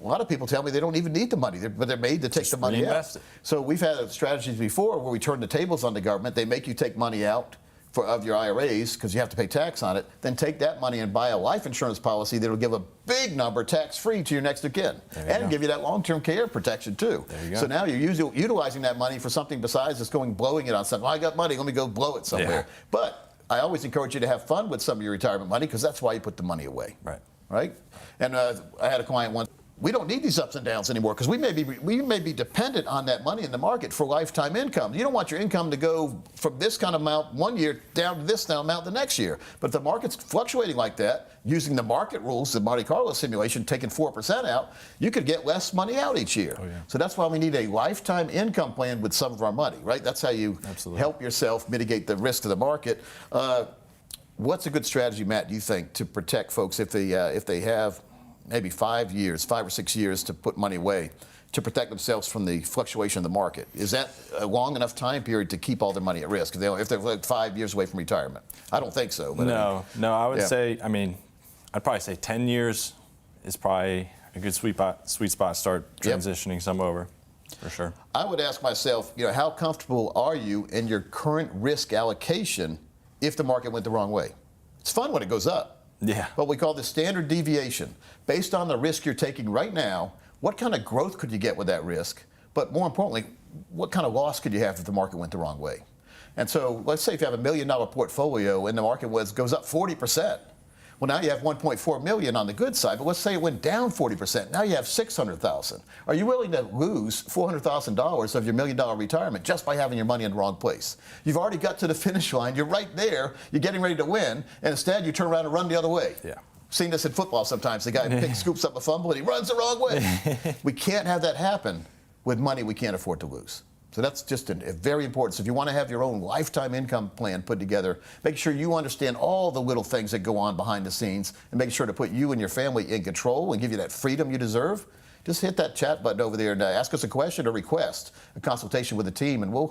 lot of people tell me they don't even need the money, but they're made to take the money out. So we've had strategies before where we turn the tables on the government. They make you take money out of your IRAs, because you have to pay tax on it, then take that money and buy a life insurance policy that'll give a big number tax-free to your next of kin, and give you that long-term care protection too. There you go. So now you're utilizing that money for something besides just blowing it on something. Well, I got money, let me go blow it somewhere. Yeah. But I always encourage you to have fun with some of your retirement money, because that's why you put the money away. Right? And I had a client once. We don't need these ups and downs anymore, because we may be dependent on that money in the market for lifetime income. You don't want your income to go from this kind of amount one year down to this amount the next year. But if the market's fluctuating like that, using the market rules, the Monte Carlo simulation, taking 4% out, you could get less money out each year. So that's why we need a lifetime income plan with some of our money, right? That's how you help yourself mitigate the risk to the market. What's a good strategy, Matt, do you think, to protect folks if they have maybe 5 or 6 years to put money away to protect themselves from the fluctuation of the market? Is that a long enough time period to keep all their money at risk if they're like 5 years away from retirement? I don't think so. But no, I would say, I'd probably say 10 years is probably a good sweet spot to start transitioning some over, for sure. I would ask myself, how comfortable are you in your current risk allocation if the market went the wrong way? It's fun when it goes up. Yeah. What we call the standard deviation. Based on the risk you're taking right now, what kind of growth could you get with that risk? But more importantly, what kind of loss could you have if the market went the wrong way? And so let's say if you have $1 million portfolio and the market goes up 40%. Well, now you have $1.4 million on the good side, but let's say it went down 40%. Now you have $600,000. Are you willing to lose $400,000 of your $1 million retirement just by having your money in the wrong place? You've already got to the finish line. You're right there. You're getting ready to win, and instead you turn around and run the other way. Yeah. Seen this in football sometimes. The guy scoops up a fumble and he runs the wrong way. We can't have that happen with money we can't afford to lose. So that's just very important. So if you want to have your own lifetime income plan put together, make sure you understand all the little things that go on behind the scenes, and make sure to put you and your family in control and give you that freedom you deserve. Just hit that chat button over there and ask us a question or request a consultation with the team, and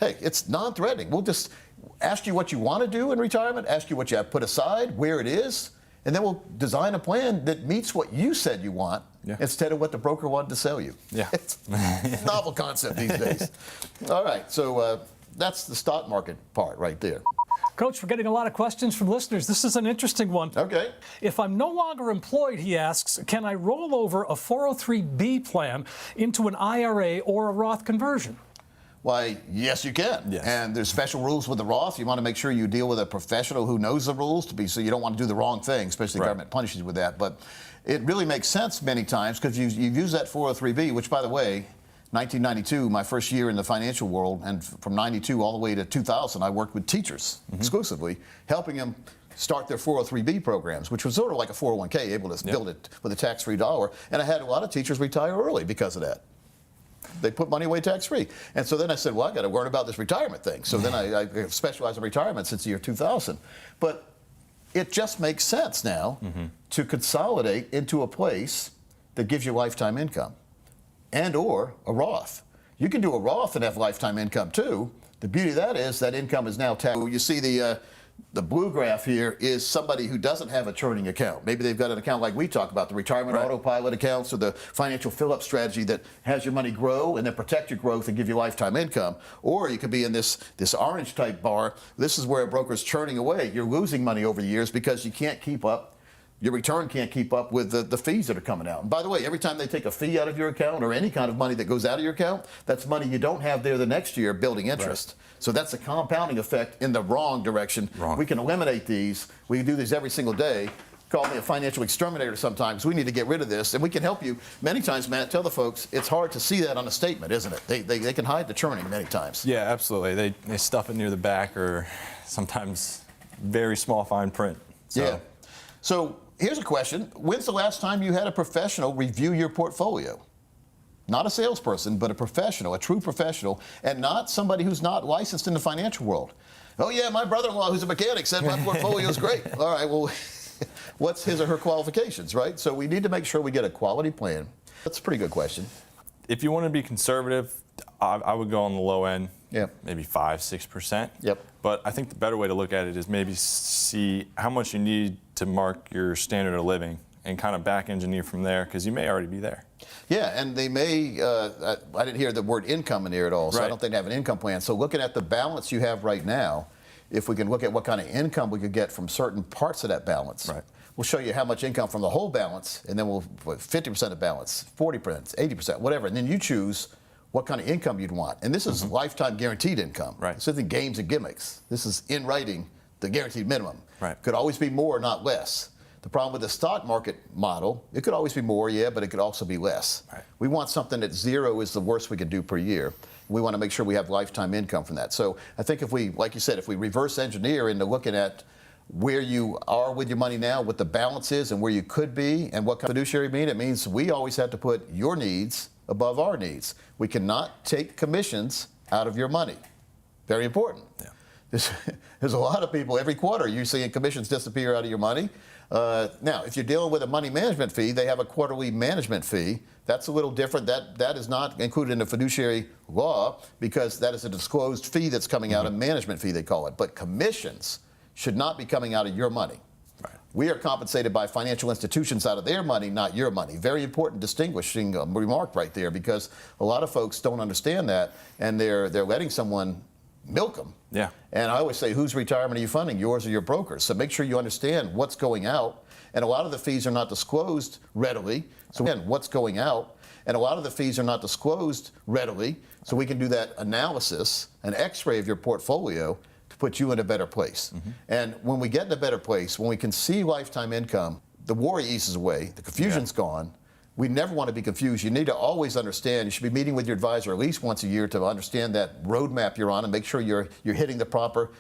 it's non-threatening. We'll just ask you what you want to do in retirement, ask you what you have put aside, where it is, and then we'll design a plan that meets what you said you want instead of what the broker wanted to sell you. Yeah. It's a novel concept these days. All right, so that's the stock market part right there. Coach, we're getting a lot of questions from listeners. This is an interesting one. Okay. If I'm no longer employed, he asks, can I roll over a 403B plan into an IRA or a Roth conversion? Why, yes, you can. Yes. And there's special rules with the Roth. You want to make sure you deal with a professional who knows the rules, so you don't want to do the wrong thing, especially the government punishes you with that. But it really makes sense many times, because you've used that 403B, which, by the way, 1992, my first year in the financial world, and from 92 all the way to 2000, I worked with teachers exclusively, helping them start their 403B programs, which was sort of like a 401k, able to build it with a tax-free dollar. And I had a lot of teachers retire early because of that. They put money away tax-free. And so then I said, well, I got to learn about this retirement thing. So then I specialized in retirement since the year 2000. But it just makes sense now to consolidate into a place that gives you lifetime income and or a Roth. You can do a Roth and have lifetime income too. The beauty of that is that income is now taxed. You see the blue graph here is somebody who doesn't have a churning account. Maybe they've got an account like we talk about, the retirement autopilot accounts, or the financial fill-up strategy that has your money grow and then protect your growth and give you lifetime income. Or you could be in this orange type bar. This is where a broker's churning away. You're losing money over the years because you can't keep up. Your return can't keep up with the fees that are coming out. And by the way, every time they take a fee out of your account or any kind of money that goes out of your account, that's money you don't have there the next year building interest. So that's a compounding effect in the wrong direction. We can eliminate these. We do these every single day. Call me a financial exterminator sometimes. We need to get rid of this, and we can help you. Many times, Matt, tell the folks, it's hard to see that on a statement, isn't it? They can hide the churning many times. Yeah, absolutely. They stuff it near the back, or sometimes very small fine print. Yeah. So here's a question. When's the last time you had a professional review your portfolio? Not a salesperson, but a professional, a true professional, and not somebody who's not licensed in the financial world. Oh, yeah, my brother-in-law, who's a mechanic, said my portfolio is great. All right, well, what's his or her qualifications, right? So we need to make sure we get a quality plan. That's a pretty good question. If you want to be conservative, I would go on the low end, maybe 5-6%. But I think the better way to look at it is maybe see how much you need to mark your standard of living and kind of back engineer from there, because you may already be there. Yeah, and they may, I didn't hear the word income in there at all, so I don't think they have an income plan. So looking at the balance you have right now, if we can look at what kind of income we could get from certain parts of that balance. Right. We'll show you how much income from the whole balance, and then we'll 50% of balance, 40%, 80%, whatever, and then you choose what kind of income you'd want. And this is lifetime guaranteed income. Right. This isn't games and gimmicks. This is in writing the guaranteed minimum. Right. Could always be more, not less. The problem with the stock market model, it could always be more, yeah, but it could also be less. Right. We want something that zero is the worst we could do per year. We want to make sure we have lifetime income from that. So I think if we, like you said, if we reverse engineer into looking at where you are with your money now, what the balance is and where you could be, and what kind of fiduciary mean, it means we always have to put your needs above our needs. We cannot take commissions out of your money. Very important. Yeah. There's a lot of people every quarter you see commissions disappear out of your money. Now, if you're dealing with a money management fee, they have a quarterly management fee. That's a little different. That is not included in the fiduciary law because that is a disclosed fee that's coming out, a management fee they call it. But commissions should not be coming out of your money. Right. We are compensated by financial institutions out of their money, not your money. Very important distinguishing remark right there because a lot of folks don't understand that and they're letting someone milk them. Yeah. And I always say, whose retirement are you funding, yours or your broker's? So make sure you understand what's going out. And a lot of the fees are not disclosed readily. So again, what's going out? And a lot of the fees are not disclosed readily. So we can do that analysis, an x-ray of your portfolio to put you in a better place. And when we get in a better place, when we can see lifetime income, the worry eases away, the confusion's gone. We never want to be confused. You need to always understand. You should be meeting with your advisor at least once a year to understand that roadmap you're on and make sure you're hitting the proper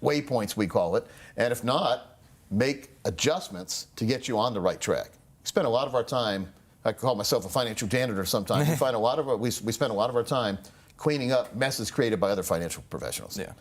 waypoints, we call it. And if not, make adjustments to get you on the right track. We spend a lot of our time, I call myself a financial janitor sometimes. We spend a lot of our time cleaning up messes created by other financial professionals. Yeah.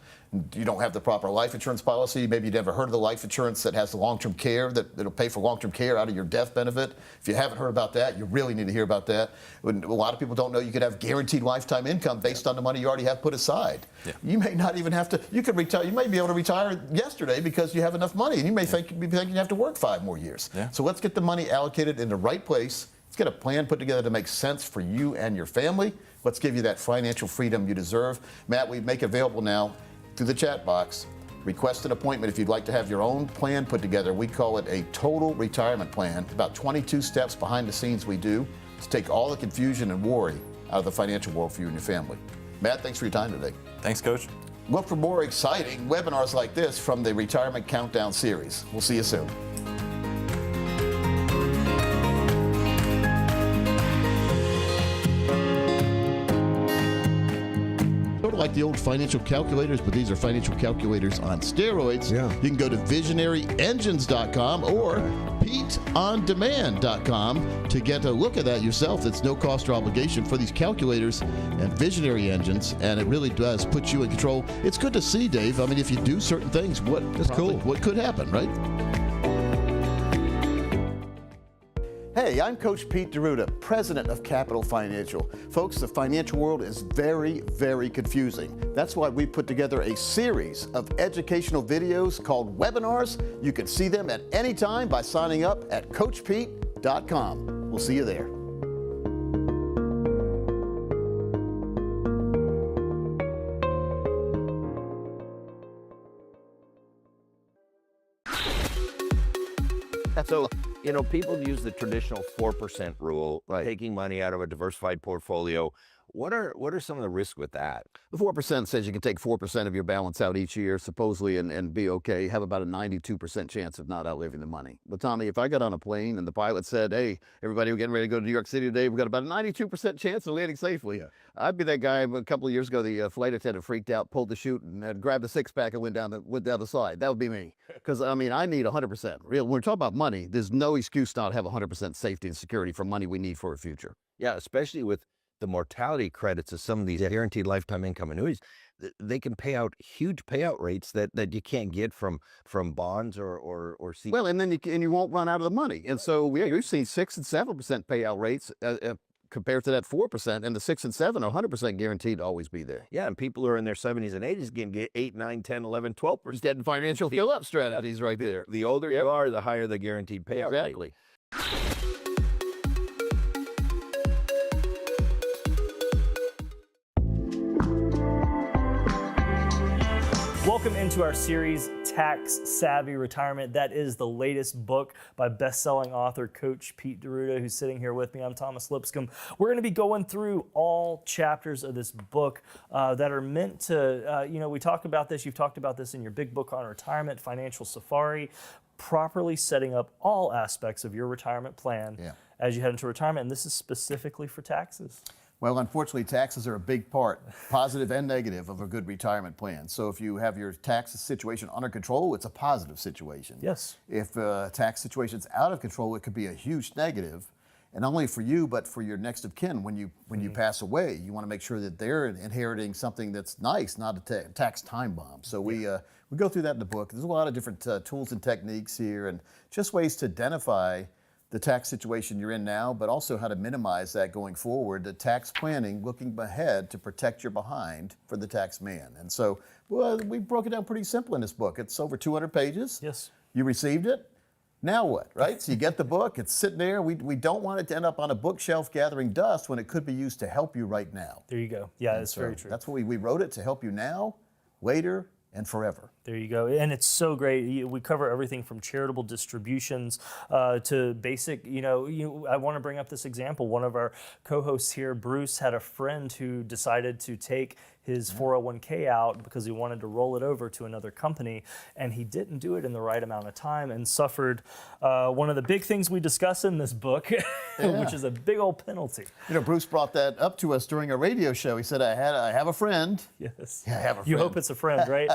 You don't have the proper life insurance policy. Maybe you've never heard of the life insurance that has the long-term care, that'll pay for long-term care out of your death benefit. If you haven't heard about that, you really need to hear about that. A lot of people don't know you could have guaranteed lifetime income based on the money you already have put aside. Yeah. You may not even have to, you could retire, you may be able to retire yesterday because you have enough money, and you may be thinking you have to work 5 more years. Yeah. So let's get the money allocated in the right place. Let's get a plan put together to make sense for you and your family. Let's give you that financial freedom you deserve. Matt, we make available now through the chat box. Request an appointment if you'd like to have your own plan put together. We call it a total retirement plan. About 22 steps behind the scenes we do to take all the confusion and worry out of the financial world for you and your family. Matt, thanks for your time today. Thanks, Coach. Look for more exciting webinars like this from the Retirement Countdown series. We'll see you soon. Like the old financial calculators, but these are financial calculators on steroids. Yeah. You can go to visionaryengines.com or PeteOnDemand.com to get a look at that yourself. It's no cost or obligation for these calculators and visionary engines, and it really does put you in control. It's good to see, Dave. I mean, if you do certain things, what could happen, right? Hey, I'm Coach Pete D'Arruda, president of Capital Financial. Folks, the financial world is very, very confusing. That's why we put together a series of educational videos called webinars. You can see them at any time by signing up at CoachPete.com. We'll see you there. So, you know, people use the traditional 4% rule, like taking money out of a diversified portfolio. What are some of the risks with that? The 4% says you can take 4% of your balance out each year, supposedly, and be okay. Have about a 92% chance of not outliving the money. But Tommy, if I got on a plane and the pilot said, hey, everybody, we're getting ready to go to New York City today, we've got about a 92% chance of landing safely. Yeah. I'd be that guy. A couple of years ago, the flight attendant freaked out, pulled the chute, and grabbed a six-pack and went down the side. That would be me. Because, I mean, I need 100%. When we're talking about money, there's no excuse not to have 100% safety and security for money we need for a future. Yeah, especially with the mortality credits of some of these guaranteed lifetime income annuities. They can pay out huge payout rates that you can't get from bonds or Well, and then you won't run out of the money. And so we've seen 6 and 7% payout rates compared to that 4%, and the 6 and 7 are 100% guaranteed to always be there. Yeah, and people who are in their 70s and 80s can get 8, 9, 10, 11, 12%. Dead financial fill-up strategies right there. The older you are, the higher the guaranteed payout. Exactly. Welcome into our series, Tax Savvy Retirement. That is the latest book by best-selling author Coach Pete D'Arruda, who's sitting here with me. I'm Thomas Lipscomb. We're going to be going through all chapters of this book that are meant to, we talk about this, you've talked about this in your big book on retirement, Financial Safari, properly setting up all aspects of your retirement plan as you head into retirement. And this is specifically for taxes. Well, unfortunately, taxes are a big part, positive and negative, of a good retirement plan. So if you have your tax situation under control, it's a positive situation. Yes. If tax situation's out of control, it could be a huge negative, and not only for you, but for your next of kin when you pass away. You want to make sure that they're inheriting something that's nice, not a tax time bomb. So we go through that in the book. There's a lot of different tools and techniques here, and just ways to identify the tax situation you're in now, but also how to minimize that going forward. The tax planning, looking ahead to protect your behind for the tax man. And so we broke it down pretty simple in this book. It's over 200 pages. Yes. You received it. Now what, right? So you get the book, it's sitting there. We don't want it to end up on a bookshelf gathering dust when it could be used to help you right now. There you go. Yeah, that's very true. That's what we wrote it to help you now, later, and forever. There you go. And it's so great. We cover everything from charitable distributions to basic, I want to bring up this example. One of our co-hosts here, Bruce, had a friend who decided to take his 401k out because he wanted to roll it over to another company, and he didn't do it in the right amount of time and suffered one of the big things we discuss in this book, which is a big old penalty. Bruce brought that up to us during a radio show. He said, I have a friend. Yes. Yeah, I have a friend. You hope it's a friend, right?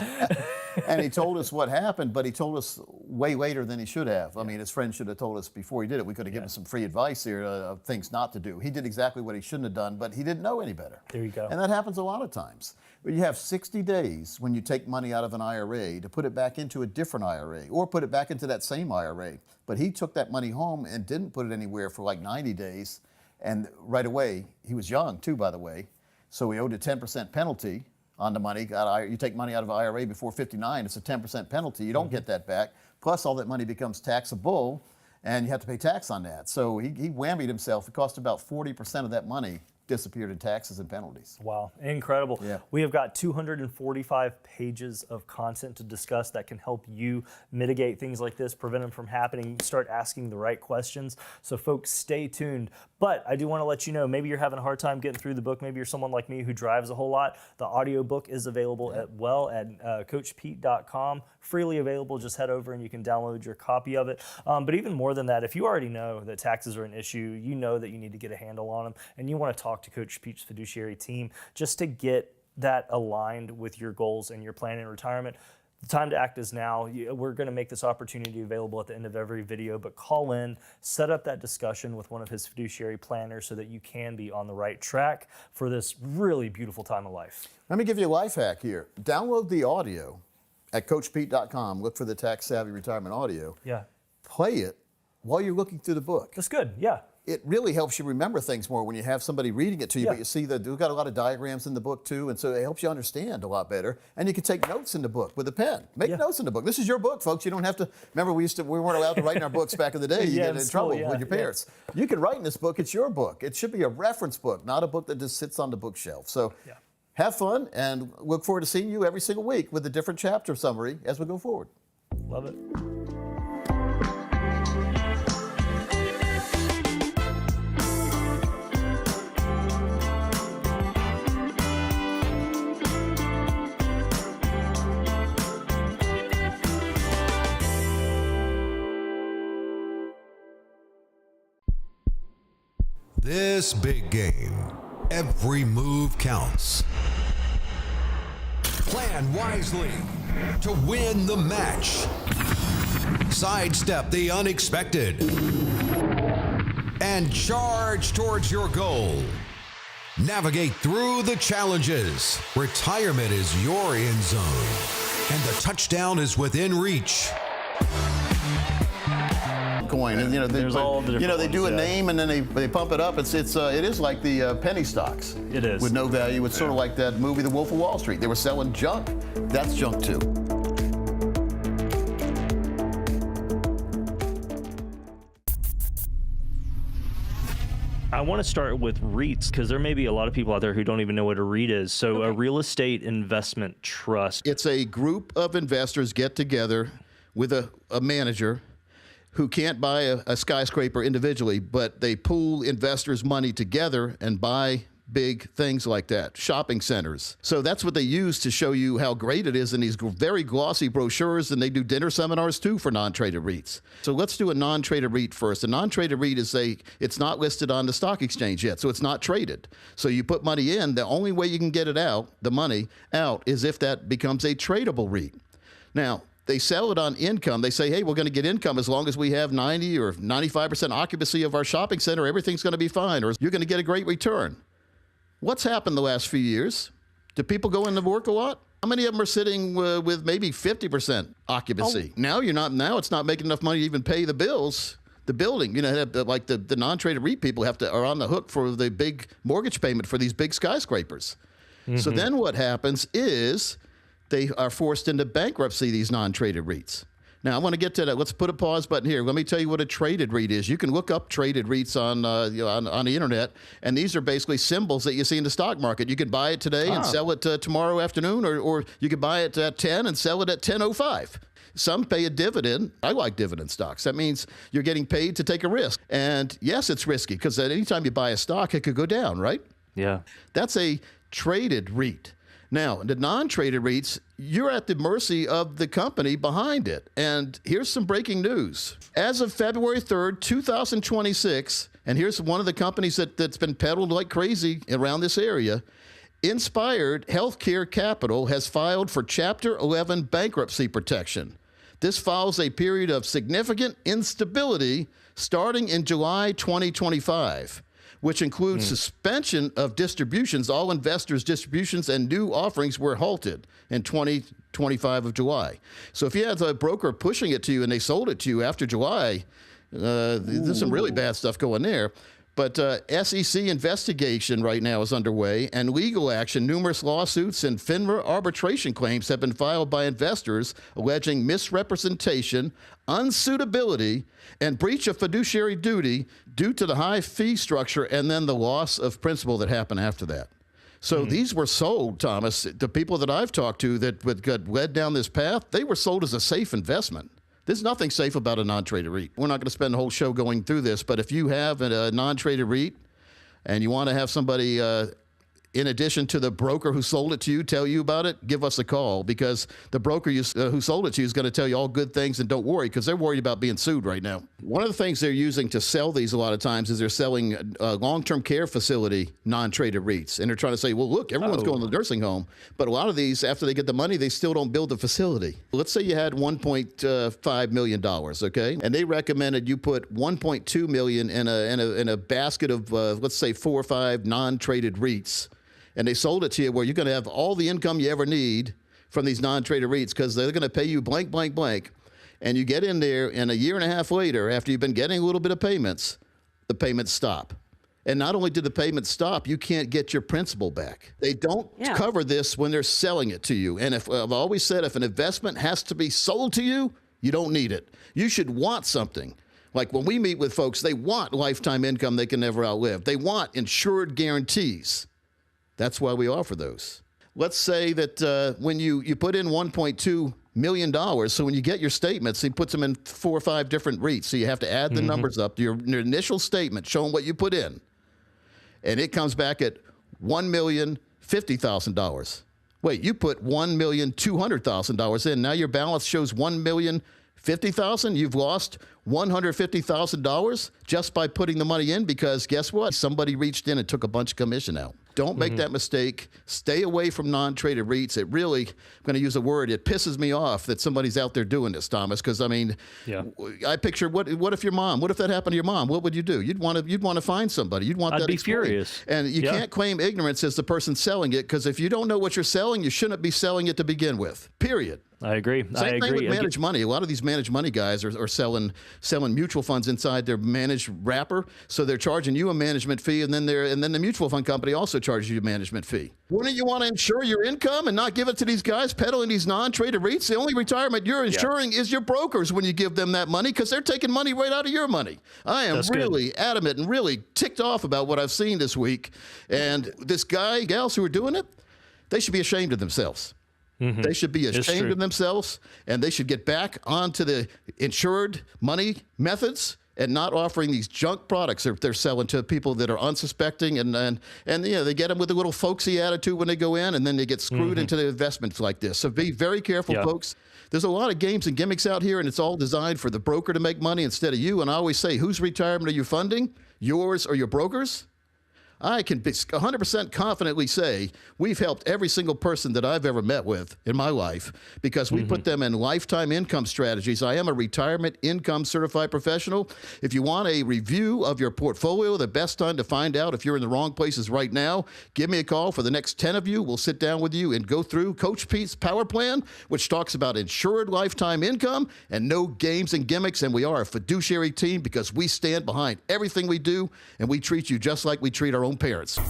And he told us what happened, but he told us way later than he should have. I mean, his friend should have told us before he did it. We could have given some free advice here of things not to do. He did exactly what he shouldn't have done, but he didn't know any better. There you go. And that happens a lot of times. You have 60 days when you take money out of an IRA to put it back into a different IRA or put it back into that same IRA. But he took that money home and didn't put it anywhere for like 90 days. And right away, he was young too, by the way, so he owed a 10% penalty on the money. You take money out of an IRA before 59, it's a 10% penalty. You don't get that back. Plus, all that money becomes taxable, and you have to pay tax on that. So he whammied himself. It cost about 40% of that money disappeared in taxes and penalties. Wow, incredible. Yeah. We have got 245 pages of content to discuss that can help you mitigate things like this, prevent them from happening, start asking the right questions. So folks, stay tuned. But I do want to let you know, maybe you're having a hard time getting through the book. Maybe you're someone like me who drives a whole lot. The audiobook is available at CoachPete.com. Freely available. Just head over and you can download your copy of it. But even more than that, if you already know that taxes are an issue, you know that you need to get a handle on them, and you want to talk to Coach Pete's fiduciary team just to get that aligned with your goals and your plan in retirement. The time to act is now. We're going to make this opportunity available at the end of every video, but call in, set up that discussion with one of his fiduciary planners so that you can be on the right track for this really beautiful time of life. Let me give you a life hack here. Download the audio at CoachPete.com. Look for the Tax Savvy Retirement audio. Yeah. Play it while you're looking through the book. That's good, yeah. It really helps you remember things more when you have somebody reading it to you, but you see that we've got a lot of diagrams in the book too, and so it helps you understand a lot better. And you can take notes in the book with a pen. Make notes in the book. This is your book, folks. You don't have to, remember we weren't allowed to write in our books back in the day. You get in trouble with your parents. You can write in this book. It's your book. It should be a reference book, not a book that just sits on the bookshelf. So have fun, and look forward to seeing you every single week with a different chapter summary as we go forward. Love it. This big game, every move counts. Plan wisely to win the match. Sidestep the unexpected and charge towards your goal. Navigate through the challenges. Retirement is your end zone, and the touchdown is within reach. Coin, and they do a name and then they pump it up. It is like the penny stocks. It is with no value. It's sort of like that movie, The Wolf of Wall Street. They were selling junk. That's junk too. I want to start with REITs because there may be a lot of people out there who don't even know what a REIT is. So a real estate investment trust. It's a group of investors get together with a manager who can't buy a skyscraper individually, but they pool investors' money together and buy big things like that, shopping centers. So that's what they use to show you how great it is in these very glossy brochures, and they do dinner seminars too for non-traded REITs. So let's do a non-traded REIT first. A non-traded REIT is it's not listed on the stock exchange yet, so it's not traded. So you put money in, the only way you can get it out, the money out, is if that becomes a tradable REIT. Now, they sell it on income. They say, hey, we're going to get income as long as we have 90 or 95% occupancy of our shopping center, everything's going to be fine, or you're going to get a great return. What's happened the last few years? Do people go into work a lot? How many of them are sitting with maybe 50% occupancy? Now it's not making enough money to even pay the bills. The building, like the non-traded REIT people are on the hook for the big mortgage payment for these big skyscrapers. Mm-hmm. So then what happens is they are forced into bankruptcy, these non-traded REITs. Now, I want to get to that. Let's put a pause button here. Let me tell you what a traded REIT is. You can look up traded REITs on the internet, and these are basically symbols that you see in the stock market. You could buy it today and sell it tomorrow afternoon, or you could buy it at 10 and sell it at 10:05. Some pay a dividend. I like dividend stocks. That means you're getting paid to take a risk. And yes, it's risky because at any time you buy a stock, it could go down, right? Yeah. That's a traded REIT. Now, the non-traded REITs, you're at the mercy of the company behind it. And here's some breaking news. As of February 3rd, 2026, and here's one of the companies that's been peddled like crazy around this area, Inspired Healthcare Capital has filed for Chapter 11 bankruptcy protection. This follows a period of significant instability starting in July 2025. Which includes suspension of distributions. All investors' distributions and new offerings were halted in 2025 of July. So if you had a broker pushing it to you and they sold it to you after July, there's some really bad stuff going there. But SEC investigation right now is underway, and legal action, numerous lawsuits and FINRA arbitration claims have been filed by investors alleging misrepresentation, unsuitability, and breach of fiduciary duty due to the high fee structure and then the loss of principal that happened after that. So these were sold, Thomas, the people that I've talked to that got led down this path, they were sold as a safe investment. There's nothing safe about a non-traded REIT. We're not going to spend the whole show going through this, but if you have a non-traded REIT and you want to have somebody, in addition to the broker who sold it to you, tell you about it, give us a call, because the broker who sold it to you is going to tell you all good things, and don't worry, because they're worried about being sued right now. One of the things they're using to sell these a lot of times is they're selling long-term care facility non-traded REITs, and they're trying to say, well, look, everyone's going to the nursing home, but a lot of these, after they get the money, they still don't build the facility. Let's say you had $1.5 million, okay, and they recommended you put $1.2 million in a basket of let's say 4 or 5 non-traded REITs. And they sold it to you where you're going to have all the income you ever need from these non-traded REITs because they're going to pay you blank, blank, blank. And you get in there, and a year and a half later, after you've been getting a little bit of payments, the payments stop. And not only did the payments stop, you can't get your principal back. They don't cover this when they're selling it to you. And I've always said, if an investment has to be sold to you, you don't need it. You should want something. Like when we meet with folks, they want lifetime income they can never outlive. They want insured guarantees. That's why we offer those. Let's say that when you put in $1.2 million, so when you get your statements, he puts them in 4 or 5 different REITs. So you have to add the numbers up to your initial statement showing what you put in. And it comes back at $1,050,000. Wait, you put $1,200,000 in. Now your balance shows $1,050,000. You've lost $150,000 just by putting the money in because guess what? Somebody reached in and took a bunch of commission out. Don't make that mistake. Stay away from non-traded REITs. It really, I'm going to use a word, it pisses me off that somebody's out there doing this, Thomas, because, I mean, I picture, what if your mom, what if that happened to your mom? What would you do? You'd want to find somebody. You'd want that explained. I'd be furious. And you can't claim ignorance as the person selling it, because if you don't know what you're selling, you shouldn't be selling it to begin with, period. I agree. Same thing with managed money. A lot of these managed money guys are selling mutual funds inside their managed wrapper. So they're charging you a management fee, and then the mutual fund company also charges you a management fee. Wouldn't you want to insure your income and not give it to these guys peddling these non-traded REITs? The only retirement you're insuring is your brokers when you give them that money, because they're taking money right out of your money. I am really adamant and really ticked off about what I've seen this week. And this gals who are doing it, they should be ashamed of themselves. They should be ashamed of themselves, and they should get back onto the insured money methods and not offering these junk products they're selling to people that are unsuspecting, and they get them with a little folksy attitude when they go in, and then they get screwed into the investments like this. So be very careful, folks. There's a lot of games and gimmicks out here, and it's all designed for the broker to make money instead of you. And I always say, whose retirement are you funding? Yours or your broker's? I can 100% confidently say we've helped every single person that I've ever met with in my life, because we put them in lifetime income strategies. I am a retirement income certified professional. If you want a review of your portfolio, the best time to find out if you're in the wrong places right now, give me a call. For the next 10 of you, we'll sit down with you and go through Coach Pete's Power Plan, which talks about insured lifetime income and no games and gimmicks. And we are a fiduciary team because we stand behind everything we do, and we treat you just like we treat our own parents.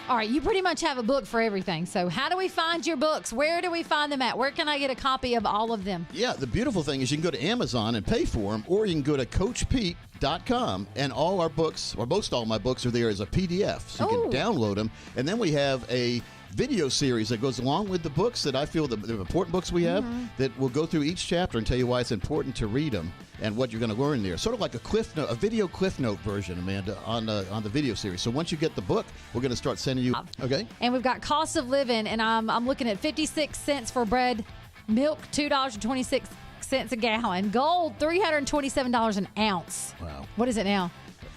All right, you pretty much have a book for everything. So how do we find your books? Where do we find them at? Where can I get a copy of all of them? Yeah, the beautiful thing is you can go to Amazon and pay for them, or you can go to CoachPete.com, and all our books, or most all my books, are there as a PDF. So you can download them. And then we have a video series that goes along with the books that I feel the important books we have, that will go through each chapter and tell you why it's important to read them and what you're going to learn there. Sort of like a cliff note, a video cliff note version, Amanda, on the video series. So once you get the book, we're going to start sending you. Okay. And we've got cost of living, and I'm looking at 56 cents for bread, milk $2.26 a gallon, gold $327 an ounce. Wow. What is it now?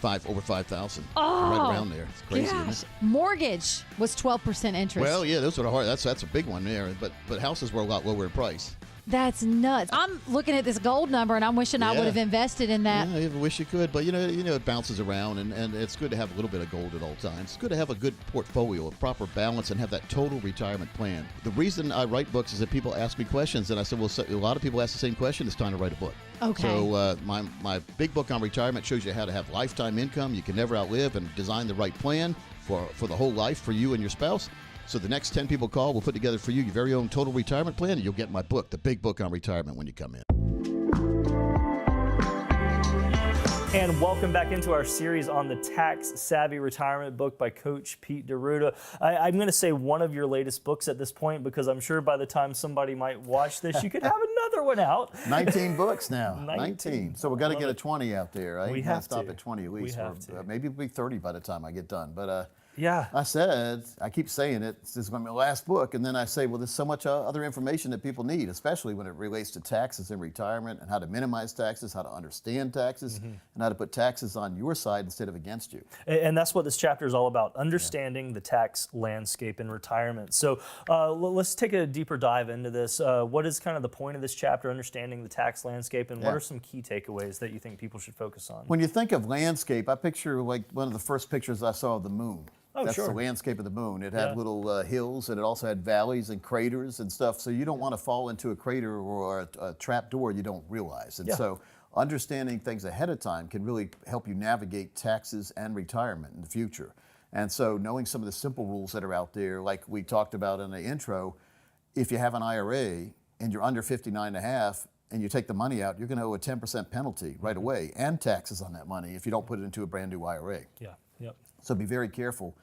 Over 5,000. Oh, right around there. It's crazy, isn't it? Mortgage was 12% interest. Well, yeah, those are the hard. That's a big one there. But houses were a lot lower in price. That's nuts. I'm looking at this gold number, and I'm wishing I would have invested in that. Yeah, I wish you could, but you know, it bounces around, and it's good to have a little bit of gold at all times. It's good to have a good portfolio, a proper balance, and have that total retirement plan. The reason I write books is that people ask me questions, and I said, well, a lot of people ask the same question. It's time to write a book. Okay. So my big book on retirement shows you how to have lifetime income you can never outlive, and design the right plan for the whole life for you and your spouse. So the next 10 people call, we'll put together for you your very own total retirement plan, and you'll get my book, the big book on retirement, when you come in. And welcome back into our series on the Tax Savvy Retirement book by Coach Pete D'Arruda. I'm going to say one of your latest books at this point, because I'm sure by the time somebody might watch this, you could have another one out. 19 books now. 19. So we've got to get a 20 out there, right? We have to stop at 20 at least. Maybe it'll be 30 by the time I get done. But yeah, I keep saying it. This is going to be my last book, and then I say, well, there's so much other information that people need, especially when it relates to taxes and retirement, and how to minimize taxes, how to understand taxes, and how to put taxes on your side instead of against you. And that's what this chapter is all about: understanding the tax landscape in retirement. So let's take a deeper dive into this. What is kind of the point of this chapter, understanding the tax landscape, and what are some key takeaways that you think people should focus on? When you think of landscape, I picture like one of the first pictures I saw of the moon. Oh, That's sure. the landscape of the moon. It had little hills, and it also had valleys and craters and stuff. So you don't want to fall into a crater or a trap door you don't realize. And so understanding things ahead of time can really help you navigate taxes and retirement in the future. And so knowing some of the simple rules that are out there, like we talked about in the intro, if you have an IRA and you're under 59.5 and you take the money out, you're going to owe a 10% penalty right away, and taxes on that money if you don't put it into a brand new IRA. Yeah. Yep. So be very careful.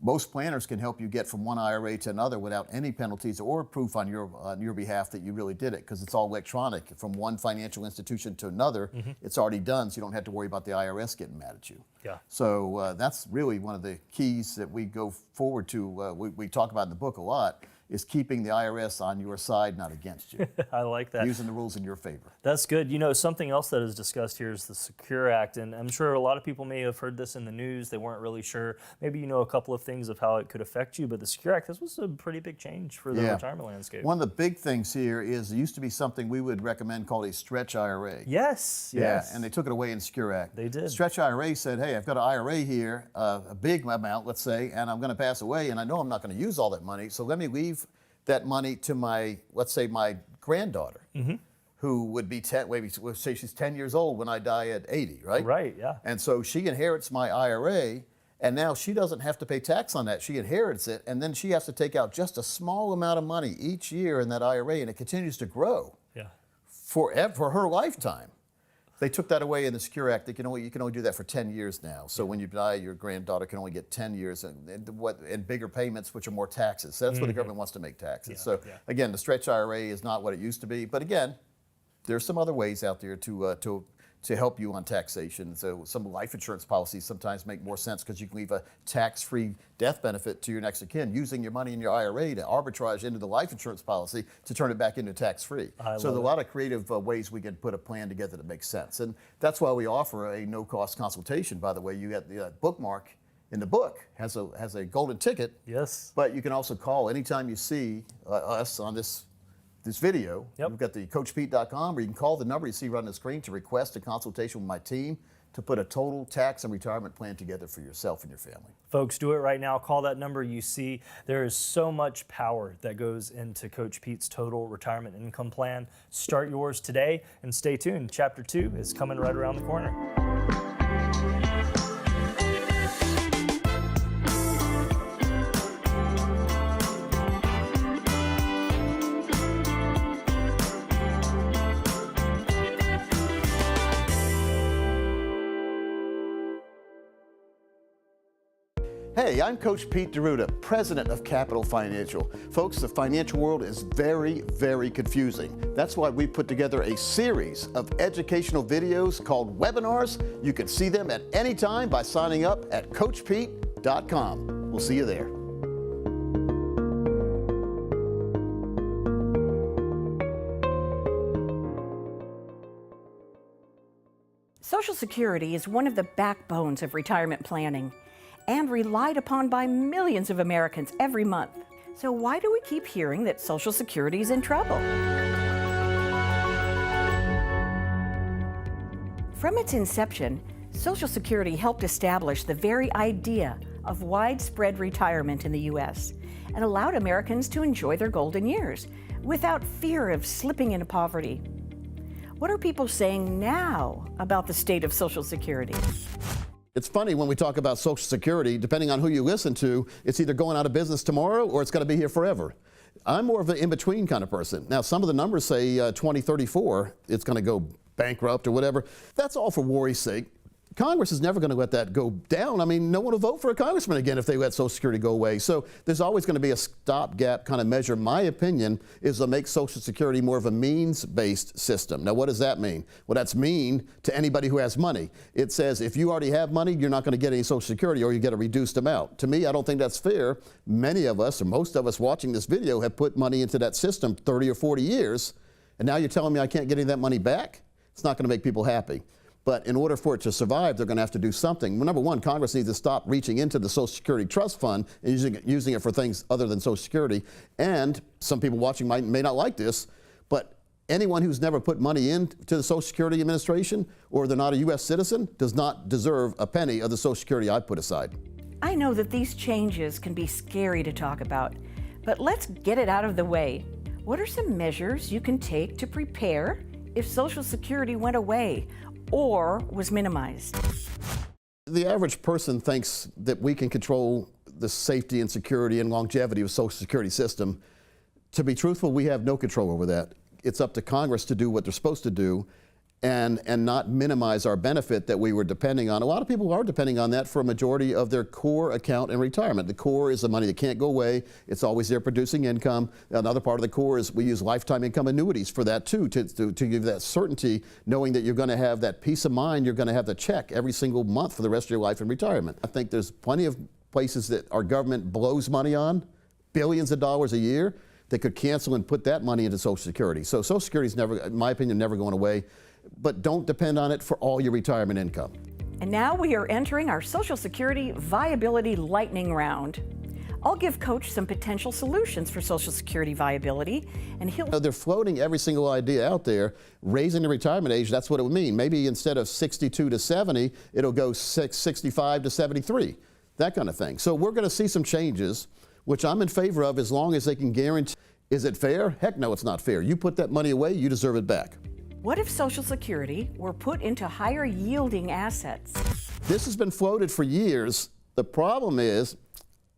Most planners can help you get from one IRA to another without any penalties or proof on your behalf that you really did it, because it's all electronic. From one financial institution to another, it's already done, so you don't have to worry about the IRS getting mad at you. Yeah. So that's really one of the keys that we go forward to. We talk about in the book a lot, is keeping the IRS on your side, not against you. I like that. Using the rules in your favor. That's good. You know, something else that is discussed here is the Secure Act, and I'm sure a lot of people may have heard this in the news. They weren't really sure. Maybe you know a couple of things of how it could affect you, but the Secure Act, this was a pretty big change for the retirement landscape. One of the big things here is there used to be something we would recommend called a stretch IRA. Yes. Yeah, and they took it away in the Secure Act. They did. Stretch IRA said, hey, I've got an IRA here, a big amount, let's say, and I'm going to pass away, and I know I'm not going to use all that money, so let me leave that money to my, let's say, my granddaughter, who would be 10, maybe we'll say she's 10 years old when I die at 80, right? Right, yeah. And so she inherits my IRA, and now she doesn't have to pay tax on that. She inherits it, and then she has to take out just a small amount of money each year in that IRA, and it continues to grow for her lifetime. They took that away in the Secure Act. You can only do that for 10 years now. So when you die, your granddaughter can only get 10 years and bigger payments, which are more taxes. So that's what the government wants to make taxes. Again, the stretch IRA is not what it used to be. But again, there's some other ways out there to help you on taxation. So some life insurance policies sometimes make more sense because you can leave a tax-free death benefit to your next of kin, using your money in your IRA to arbitrage into the life insurance policy to turn it back into tax-free. So there's a lot of creative ways we can put a plan together that makes sense. And that's why we offer a no-cost consultation, by the way. You got the bookmark in the book has a golden ticket. Yes. But you can also call anytime you see us on this video. We've got the CoachPete.com, or you can call the number you see right on the screen to request a consultation with my team to put a total tax and retirement plan together for yourself and your family. Folks, do it right now. Call that number you see. There is so much power that goes into Coach Pete's total retirement income plan. Start yours today and stay tuned. Chapter 2 is coming right around the corner. Hey, I'm Coach Pete DeRuda, president of Capital Financial. Folks, the financial world is very, very confusing. That's why we put together a series of educational videos called webinars. You can see them at any time by signing up at CoachPete.com. We'll see you there. Social Security is one of the backbones of retirement planning and relied upon by millions of Americans every month. So why do we keep hearing that Social Security is in trouble? From its inception, Social Security helped establish the very idea of widespread retirement in the U.S. and allowed Americans to enjoy their golden years without fear of slipping into poverty. What are people saying now about the state of Social Security? It's funny when we talk about Social Security, depending on who you listen to, it's either going out of business tomorrow or it's going to be here forever. I'm more of an in-between kind of person. Now, some of the numbers say 2034, it's going to go bankrupt or whatever. That's all for worry's sake. Congress is never going to let that go down. I mean, no one will vote for a congressman again if they let Social Security go away. So there's always going to be a stopgap kind of measure. My opinion is to make Social Security more of a means-based system. Now, what does that mean? Well, that's mean to anybody who has money. It says if you already have money, you're not going to get any Social Security or you get a reduced amount. To me, I don't think that's fair. Many of us, or most of us watching this video, have put money into that system 30 or 40 years, and now you're telling me I can't get any of that money back? It's not going to make people happy. But in order for it to survive, they're going to have to do something. Well, number one, Congress needs to stop reaching into the Social Security Trust Fund and using it for things other than Social Security. And some people watching may not like this, but anyone who's never put money into the Social Security Administration or they're not a U.S. citizen does not deserve a penny of the Social Security I put aside. I know that these changes can be scary to talk about, but let's get it out of the way. What are some measures you can take to prepare if Social Security went away or was minimized? The average person thinks that we can control the safety and security and longevity of the Social Security system. To be truthful, we have no control over that. It's up to Congress to do what they're supposed to do and not minimize our benefit that we were depending on. A lot of people are depending on that for a majority of their core account in retirement. The core is the money that can't go away. It's always there producing income. Another part of the core is we use lifetime income annuities for that too, to give that certainty, knowing that you're going to have that peace of mind, you're going to have the check every single month for the rest of your life in retirement. I think there's plenty of places that our government blows money on, billions of dollars a year, that could cancel and put that money into Social Security. So Social Security is never, in my opinion, never going away. But don't depend on it for all your retirement income. And now we are entering our Social Security viability lightning round. I'll give Coach some potential solutions for Social Security viability, and he'll... They're floating every single idea out there. Raising the retirement age, that's what it would mean. Maybe instead of 62 to 70, it'll go 65 to 73, that kind of thing. So we're going to see some changes, which I'm in favor of as long as they can guarantee. Is it fair? Heck no, it's not fair. You put that money away, you deserve it back. What if Social Security were put into higher yielding assets? This has been floated for years. The problem is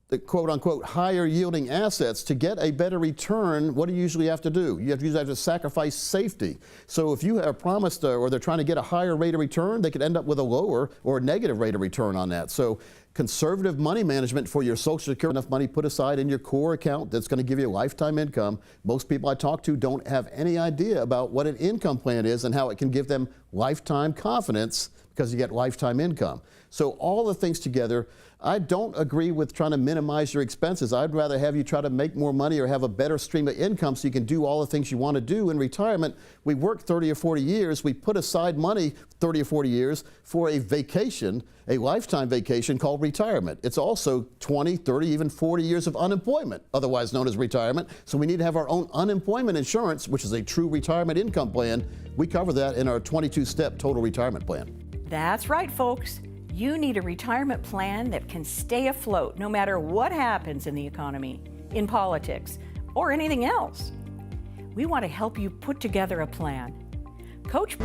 the quote unquote higher yielding assets. To get a better return, what do you usually have to do? You usually have to sacrifice safety. So if you have promised or they're trying to get a higher rate of return, they could end up with a lower or a negative rate of return on that. So conservative money management for your Social Security, enough money put aside in your core account that's going to give you a lifetime income. Most people I talk to don't have any idea about what an income plan is and how it can give them lifetime confidence because you get lifetime income. So all the things together, I don't agree with trying to minimize your expenses. I'd rather have you try to make more money or have a better stream of income so you can do all the things you want to do in retirement. We work 30 or 40 years. We put aside money 30 or 40 years for a vacation, a lifetime vacation called retirement. It's also 20, 30, even 40 years of unemployment, otherwise known as retirement. So we need to have our own unemployment insurance, which is a true retirement income plan. We cover that in our 22-step total retirement plan. That's right, folks. You need a retirement plan that can stay afloat no matter what happens in the economy, in politics, or anything else. We want to help you put together a plan. Coach.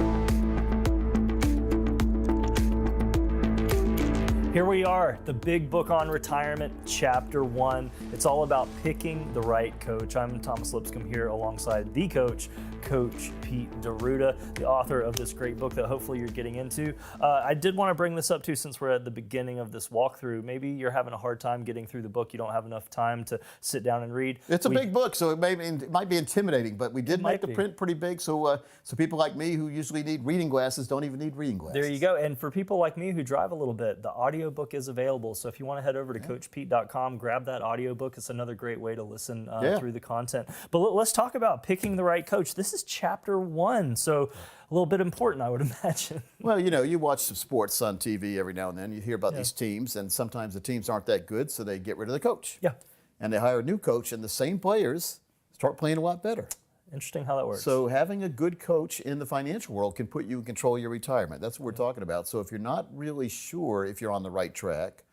Here we are, the big book on retirement, chapter 1. It's all about picking the right coach. I'm Thomas Lipscomb here alongside the coach, Coach Pete D'Arruda, the author of this great book that hopefully you're getting into. I did want to bring this up too, since we're at the beginning of this walkthrough. Maybe you're having a hard time getting through the book. You don't have enough time to sit down and read. It's a big book, so it might be intimidating, but we did make the print pretty big, so people like me who usually need reading glasses don't even need reading glasses. There you go. And for people like me who drive a little bit, the audiobook is available. So if you want to head over to CoachPete.com, grab that audiobook. It's another great way to listen through the content. But let's talk about picking the right coach. This is chapter 1, so a little bit important, I would imagine. Well, you watch some sports on TV every now and then. You hear about these teams, and sometimes the teams aren't that good, so they get rid of the coach. Yeah. And they hire a new coach, and the same players start playing a lot better. Interesting how that works. So having a good coach in the financial world can put you in control of your retirement. That's what we're talking about. So if you're not really sure if you're on the right track,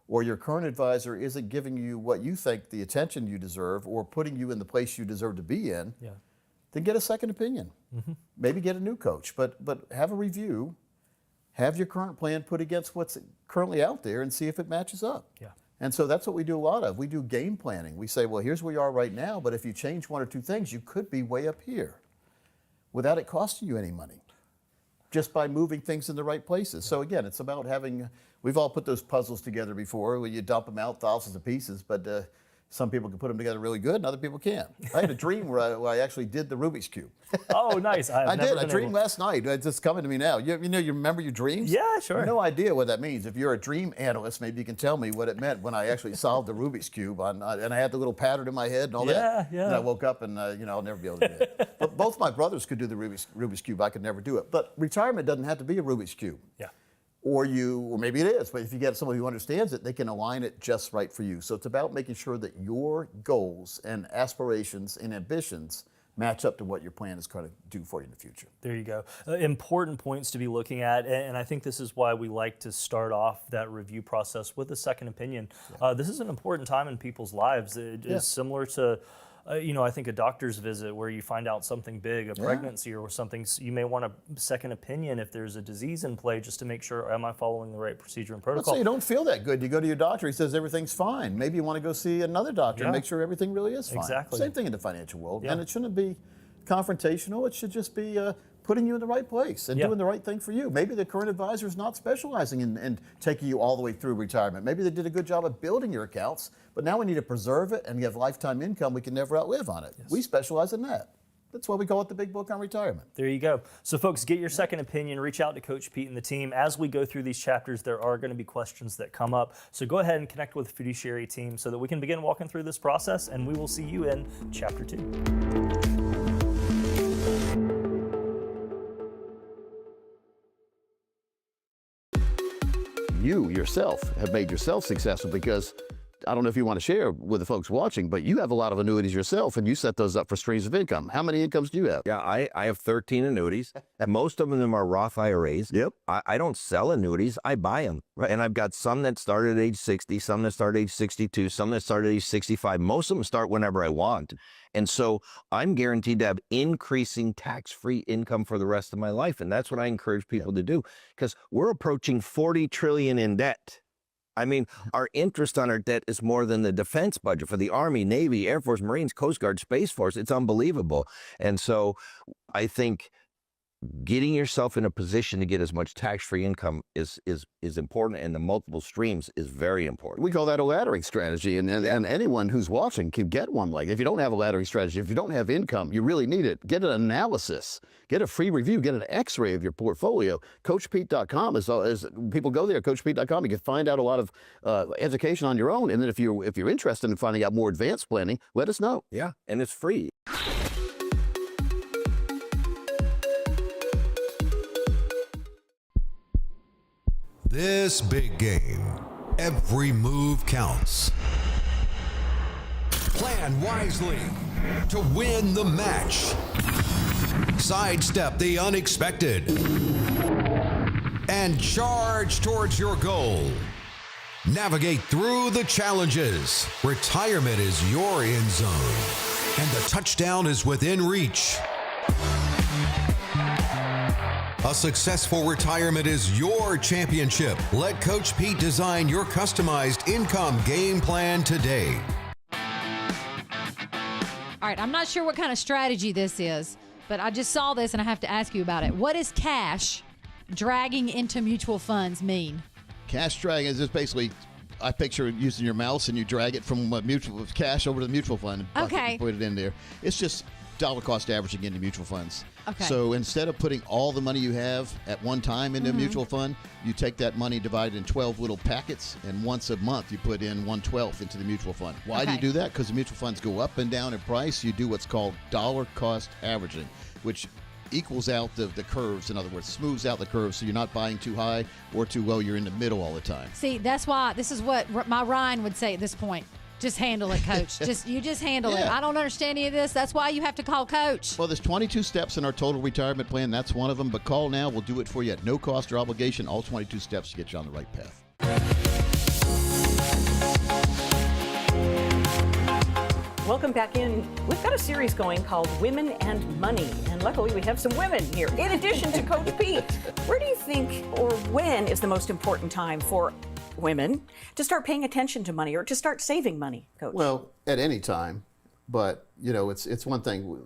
or your current advisor isn't giving you what you think the attention you deserve, or putting you in the place you deserve to be in, then get a second opinion. Maybe get a new coach, but have a review, have your current plan put against what's currently out there and see if it matches up. Yeah. And so that's what we do a lot of. We do game planning. We say, well, here's where you are right now, but if you change 1 or 2 things, you could be way up here without it costing you any money, just by moving things in the right places. So again, it's about having, we've all put those puzzles together before where you dump them out thousands of pieces, but some people can put them together really good and other people can't. I had a dream where I actually did the Rubik's Cube. Oh, nice. I did. I dreamed last night. It's just coming to me now. You remember your dreams? Yeah, sure. No idea what that means. If you're a dream analyst, maybe you can tell me what it meant when I actually solved the Rubik's Cube. And I had the little pattern in my head and all that. Yeah. And I woke up and, I'll never be able to do it. But both my brothers could do the Rubik's Cube. I could never do it. But retirement doesn't have to be a Rubik's Cube. Yeah. Or maybe it is, but if you get someone who understands it, they can align it just right for you. So it's about making sure that your goals and aspirations and ambitions match up to what your plan is going to do for you in the future. There you go. Important points to be looking at, and I think this is why we like to start off that review process with a second opinion. This is an important time in people's lives. It is similar to I think a doctor's visit where you find out something big, a pregnancy or something. So you may want a second opinion if there's a disease in play, just to make sure, am I following the right procedure and protocol? Let's say you don't feel that good. You go to your doctor, he says everything's fine. Maybe you want to go see another doctor and make sure everything really is fine. Exactly. Same thing in the financial world. And it shouldn't be confrontational. It should just be putting you in the right place and doing the right thing for you. Maybe the current advisor is not specializing in taking you all the way through retirement. Maybe they did a good job of building your accounts, but now we need to preserve it and we have lifetime income we can never outlive on it. We specialize in that. That's why we call it the Big Book on Retirement. There you go. So folks, get your second opinion. Reach out to Coach Pete and the team. As we go through these chapters, there are going to be questions that come up. So go ahead and connect with the fiduciary team so that we can begin walking through this process, and we will see you in chapter 2. You yourself have made yourself successful because I don't know if you want to share with the folks watching, but you have a lot of annuities yourself, and you set those up for streams of income. How many incomes do you have? Yeah, I have 13 annuities, and most of them are Roth IRAs. Yep. I don't sell annuities, I buy them. Right? And I've got some that start at age 60, some that start at age 62, some that start at age 65. Most of them start whenever I want. And so I'm guaranteed to have increasing tax-free income for the rest of my life. And that's what I encourage people to do, because we're approaching 40 trillion in debt. I mean, our interest on our debt is more than the defense budget for the Army, Navy, Air Force, Marines, Coast Guard, Space Force. It's unbelievable. And so I think getting yourself in a position to get as much tax-free income is important, and the multiple streams is very important. We call that a laddering strategy, and anyone who's watching can get one. Like, if you don't have a laddering strategy, if you don't have income, you really need it. Get an analysis, get a free review, get an x-ray of your portfolio. CoachPete.com is people go there, CoachPete.com. You can find out a lot of education on your own, and then if you're interested in finding out more advanced planning, let us know. Yeah, and it's free. This big game, every move counts. Plan wisely to win the match. Sidestep the unexpected and charge towards your goal. Navigate through the challenges. Retirement is your end zone, and the touchdown is within reach. A successful retirement is your championship. Let Coach Pete design your customized income game plan today. All right, I'm not sure what kind of strategy this is, but I just saw this and I have to ask you about it. What does cash dragging into mutual funds mean? Cash dragging is just basically, I picture using your mouse and you drag it from mutual cash over to the mutual fund. Okay. And put it in there. It's just dollar cost averaging into mutual funds. Okay. So instead of putting all the money you have at one time into a mutual fund, you take that money, divide it in 12 little packets, and once a month you put in 1/12 into the mutual fund. Why do you do that? Because the mutual funds go up and down in price. You do what's called dollar cost averaging, which equals out the curves. In other words, smooths out the curves, so you're not buying too high or too low. You're in the middle all the time. See, that's why this is what my Ryan would say at this point. Just handle it, Coach. You just handle it. I don't understand any of this. That's why you have to call Coach. Well, there's 22 steps in our total retirement plan. That's one of them. But call now. We'll do it for you at no cost or obligation. All 22 steps to get you on the right path. Welcome back in. We've got a series going called Women and Money, and luckily we have some women here, in addition to Coach Pete. Where do you think, or when is the most important time for women to start paying attention to money or to start saving money, Coach? Well, at any time, but it's one thing.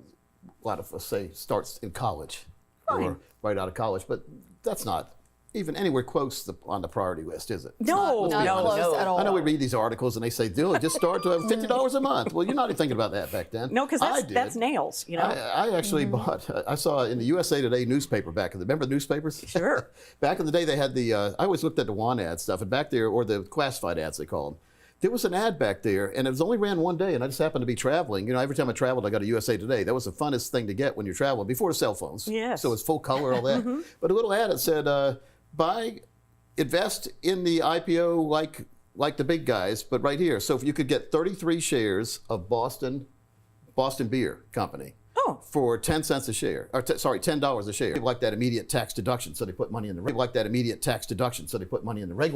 A lot of us say starts in college or right out of college, but that's not even anywhere close on the priority list, is it? No, Not close at all. I know we read these articles and they say, just start to have $50 a month. Well, you're not even thinking about that back then. No, because that's nails, I actually I saw in the USA Today newspaper remember the newspapers? Sure. Back in the day, they had I always looked at the want ad stuff, and back there, or the classified ads they call them. There was an ad back there, and it was only ran one day, and I just happened to be traveling. Every time I traveled, I got a USA Today. That was the funnest thing to get when you're traveling, before the cell phones. Yes. So it's full color, all that. But a little ad that said, invest in the IPO like the big guys, but right here. So if you could get 33 shares of Boston Beer Company for 10 cents a share, or $10 a share. They like that immediate tax deduction, so they put money in the regular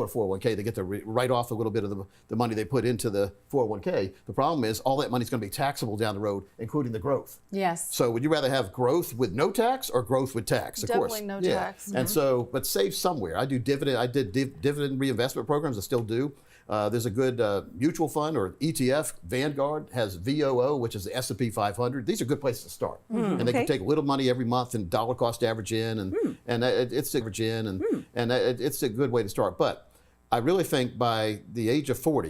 401k. They get to write off a little bit of the money they put into the 401k. The problem is all that money's going to be taxable down the road, including the growth. Yes. So would you rather have growth with no tax or growth with tax? Of course. Definitely no tax. And so, but save somewhere. I did dividend reinvestment programs. I still do. There's a good mutual fund or ETF. Vanguard has VOO, which is the S&P 500. These are good places to start. And they can take a little money every month and dollar cost average in, and it's a good way to start. But I really think by the age of 40,